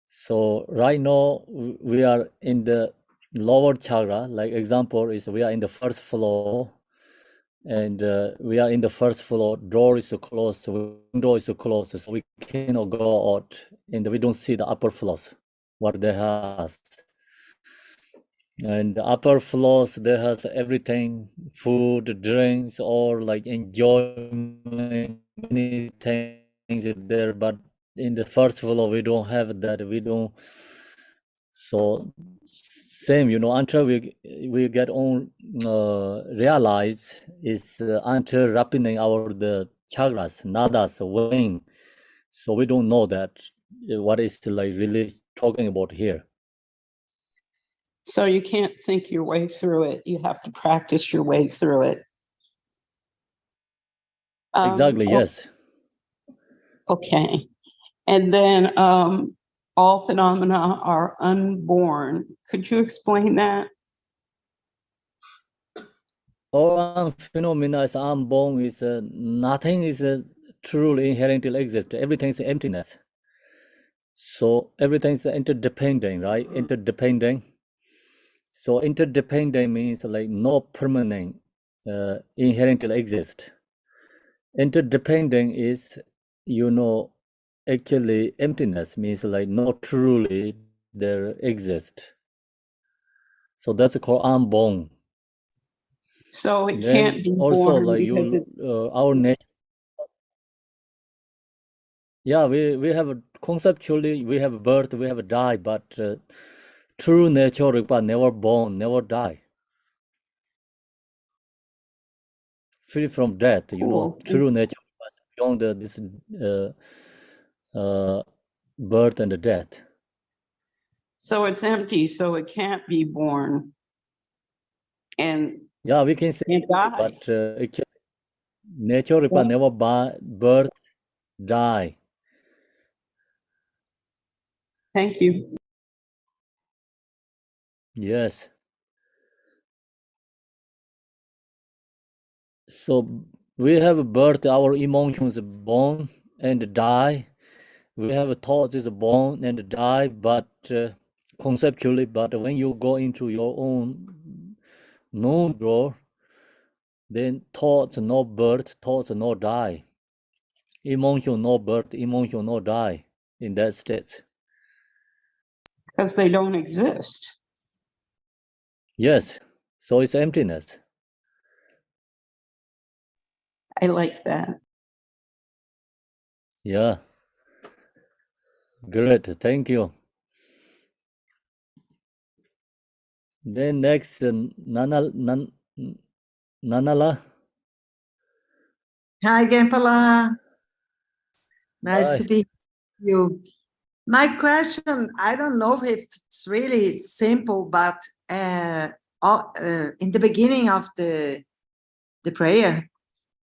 So right now we are in the lower chakra. Like example is we are in the first floor, and we are in the first floor. Door is closed, window is closed, so we cannot go out, and we don't see the upper floors what they has. And the upper floors, they has everything, food, drinks, or like enjoyment, many things there. But in the first floor, we don't have that. We don't. So same, you know, until we get on realize is until wrapping our the chakras, nadas, wing. So we don't know that what is like really talking about here. So you can't think your way through it. You have to practice your way through it. Exactly, yes. Okay. And then all phenomena are unborn. Could you explain that? All phenomena is unborn, is nothing is truly inherently exist. Everything is emptiness. So everything is interdependent, right? Interdependent. So interdependent means like no permanent inherently exist. Interdependent is, you know, actually emptiness means like no truly there exist. So that's called unborn. So it Then can't be also born like because you our nature. Yeah, we have conceptually we have birth, we have die, but true nature requires never born, never die. Free from death, you know, true nature requires beyond this birth and death. So it's empty, so it can't be born. And yeah, we can say, but actually, nature requires never birth, die. Thank you. Yes. So we have birth, our emotions born and die. We have thoughts is born and die, but conceptually, but when you go into your own known door, then thoughts no birth, thoughts no die. Emotion no birth, emotion no die in that state. Because they don't exist. Yes. So it's emptiness. I like that. Yeah. Great. Thank you. Then next, Nanala. Hi, Gempala. Nice Hi. to be you. My question, I don't know if it's really simple, but in the beginning of the prayer,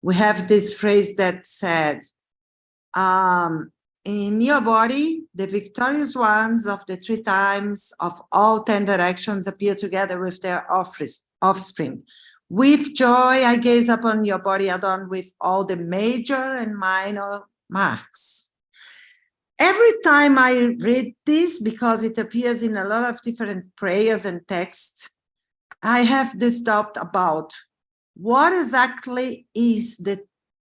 we have this phrase that said, in your body, the victorious ones of the 3 times of all 10 directions appear together with their offspring. With joy, I gaze upon your body adorned with all the major and minor marks. Every time I read this, because it appears in a lot of different prayers and texts, I have this doubt about what exactly is the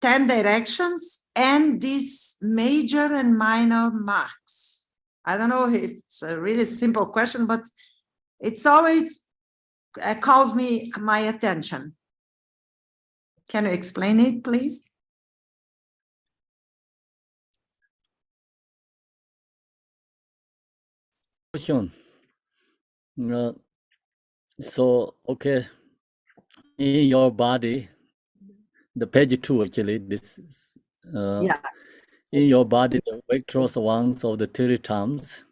10 directions and these major and minor marks. I don't know if it's a really simple question, but it's always calls my attention. Can you explain it, please? Question. So, okay, in your body, the page 2 actually, this is, Yeah. in your body, the vectors ones of the 3 terms.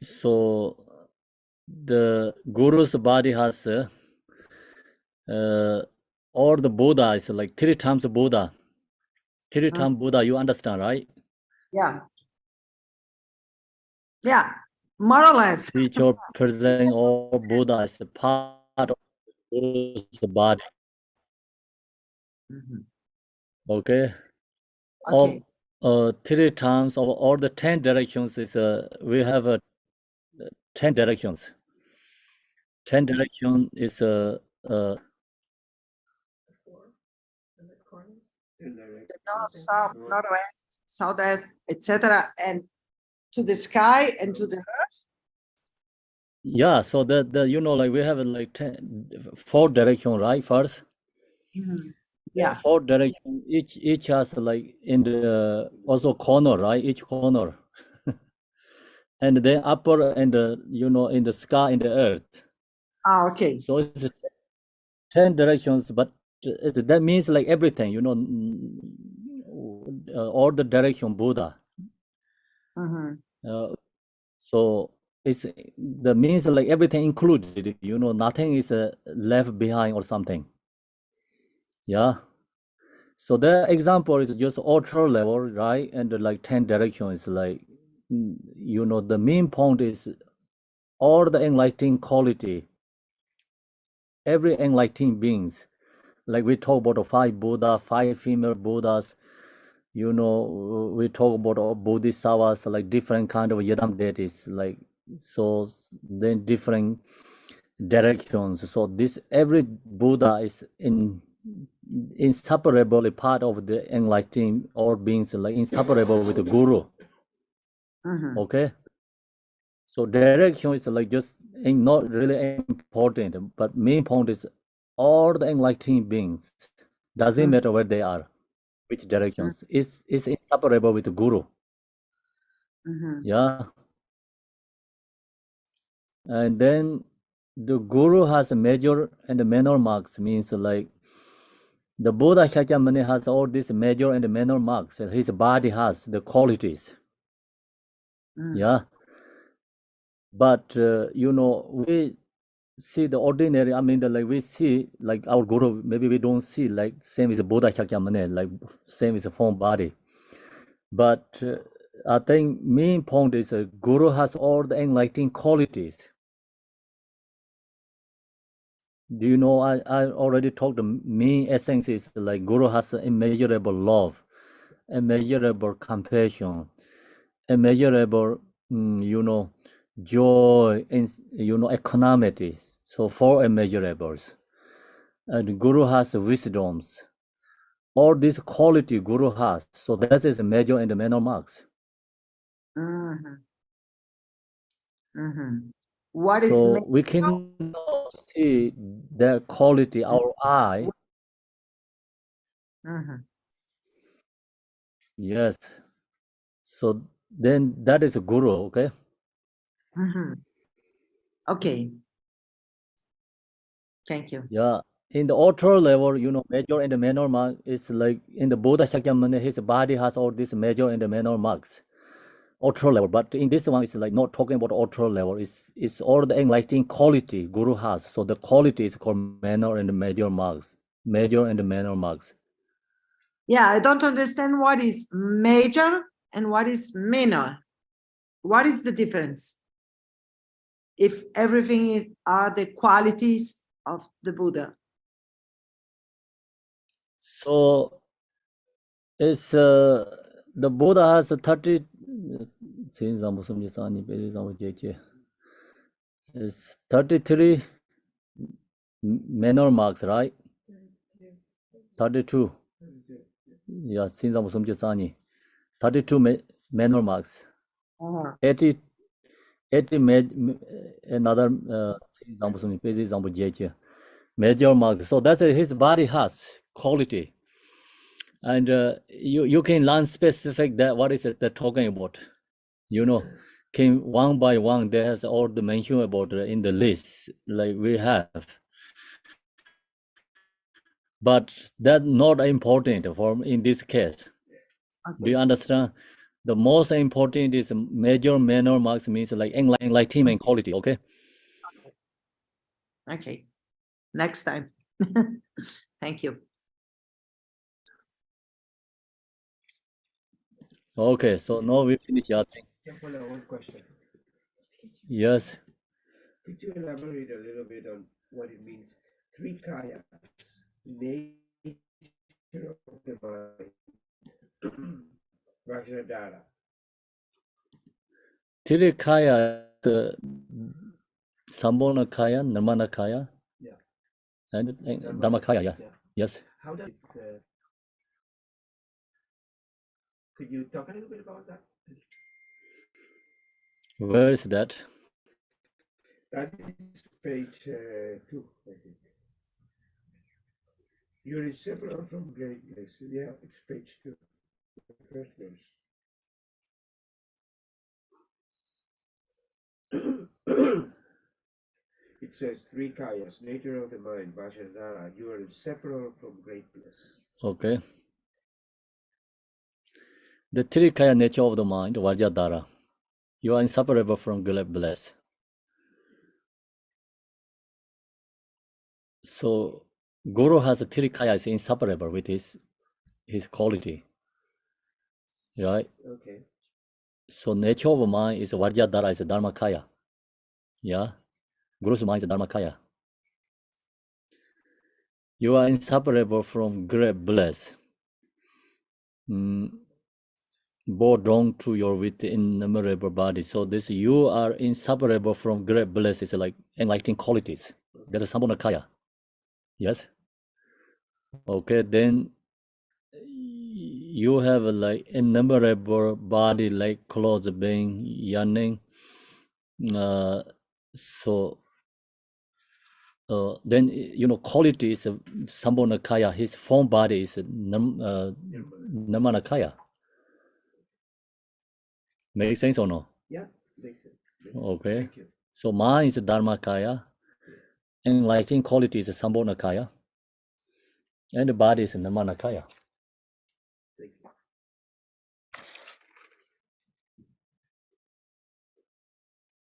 So, the Guru's body has or the Buddha is like 3 times Buddha. 3 times Buddha, you understand, right? Yeah. Yeah, more or less. Teacher presenting all Buddha is a part of Guru's body. Okay. Okay. Of 3 times of all the 10 directions is we have 10 directions. 10 direction is North, south, northwest, southwest, etc., and to the sky and to the earth. yeah, so the you know, like we have like 4 direction, right? First, Yeah. 4 direction, each has like in the also corner, right? Each corner, and then upper and you know, in the sky, in the earth. Ah, okay. So it's 10 directions, but that means like everything, you know, all the direction Buddha. So it's the means like everything included, you know, nothing is left behind or something. Yeah. So the example is just ultra level, right? And like 10 directions, like, you know, the main point is all the enlightening quality, every enlightening beings. Like we talk about the 5 Buddha, 5 female Buddhas, you know, we talk about all Bodhisattvas, like different kind of Yadam deities, like, so then different directions. So this every Buddha is inseparably part of the enlightening all beings, like inseparable with the Guru. Okay. So direction is like just not really important, but main point is all the enlightening beings. Doesn't matter where they are, which directions. It's inseparable with the Guru. Yeah. And then the Guru has a major and minor marks, means like the Buddha Shakyamuni has all these major and minor marks. His body has the qualities. Yeah. But you know, we see the ordinary, I mean, like we see like our Guru, maybe we don't see like same as Buddha Shakyamuni, like same as a form body. But I think main point is Guru has all the enlightening qualities. Do you know, I already talked, the main essence is like Guru has immeasurable love, immeasurable compassion, immeasurable, you know, joy, and, you know, equanimity. So 4 immeasurables. And Guru has wisdoms. All this quality Guru has. So that is a major and minor marks. What is so we can see the quality, our eye. Yes. So then that is a Guru, okay? Okay. Thank you. Yeah. In the ultra level, you know, major and the minor mark is like in the Buddha Shakyamuni, his body has all these major and the minor marks. Ultra level, but in this one, it's like not talking about ultra level. It's all the enlightening quality Guru has. So the quality is called minor and major marks. Major and minor marks. Yeah, I don't understand what is major and what is minor. What is the difference? If everything are the qualities of the Buddha. So it's the Buddha has 30. It's 33 minor marks, right? 32. Yeah, 32 minor marks. 80 another example, page example, major marks. So that's his body has quality, and you can learn specific that what is it they're talking about. You know, came one by one. There's all the mention about in the list like we have, but that's not important for in this case. Do you understand? The most important is major, minor marks means like enlightenment quality. Okay. Okay, next time. Thank you. Okay. So now we finish our thing. One question. Yes. Could you elaborate a little bit on what it means? Three kayas, nature of the mind, Vajradhara. Tirikaya, the Sambona Kaya, Namana Kaya, Yeah. and Dhammakaya. Yeah. Yes. How does it? Could you talk a little bit about that? Where is that? That is page 2, I think. You're inseparable from greatness. Yeah, it's page 2, the first verse. It says three kayas, nature of the mind, Vajradhara, you are inseparable from great bliss. Okay. The Tirikaya nature of the mind, Vajradhara. You are inseparable from great bliss. So Guru has a Tirikaya is inseparable with his quality. Right? Okay. So nature of mind is Vajradhara, is Dharmakaya. Yeah. Guru's mind is Dharmakaya. You are inseparable from great bliss. Both belong to your with innumerable body. So this you are inseparable from great bliss is like enlightening qualities. That's a Sambhonakaya. Yes. Okay, then you have like innumerable body like clothes being yearning. So then quality is Sambhonakaya. His form body is Namanakaya. Make sense or no? Yeah, makes sense. Okay. Thank you. So mind is Dharmakaya, enlightening quality is Sambhonakaya, and the body is Namanakaya. Thank you.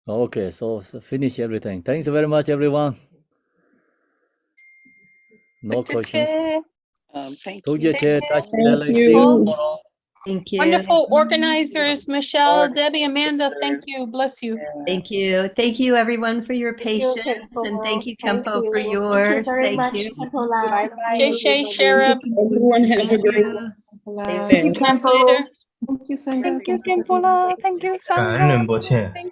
Okay, so finish everything. Thanks very much, everyone. No questions. Thank Thank you. Thank you. Wonderful organizers, Michelle, Debbie, Amanda. Thank you. Bless you. Thank you. Thank you, everyone, for your patience. And thank you, Kempo, for yours. Thank you. Shay Shay, Sherab. Everyone have a great Thank you, translator. Thank you, Sandra. Thank you, Kempola. Thank you, 感恩 Sandra. 仁波切， Thank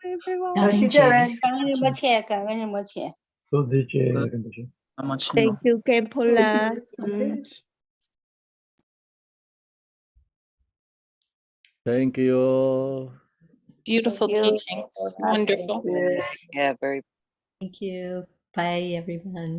you, everyone. 感谢感恩仁波切，感恩仁波切。多谢仁波切。 Thank you, Kempola. Thank you. Beautiful teachings. Wonderful. Yeah, very. Thank you. Bye, everyone.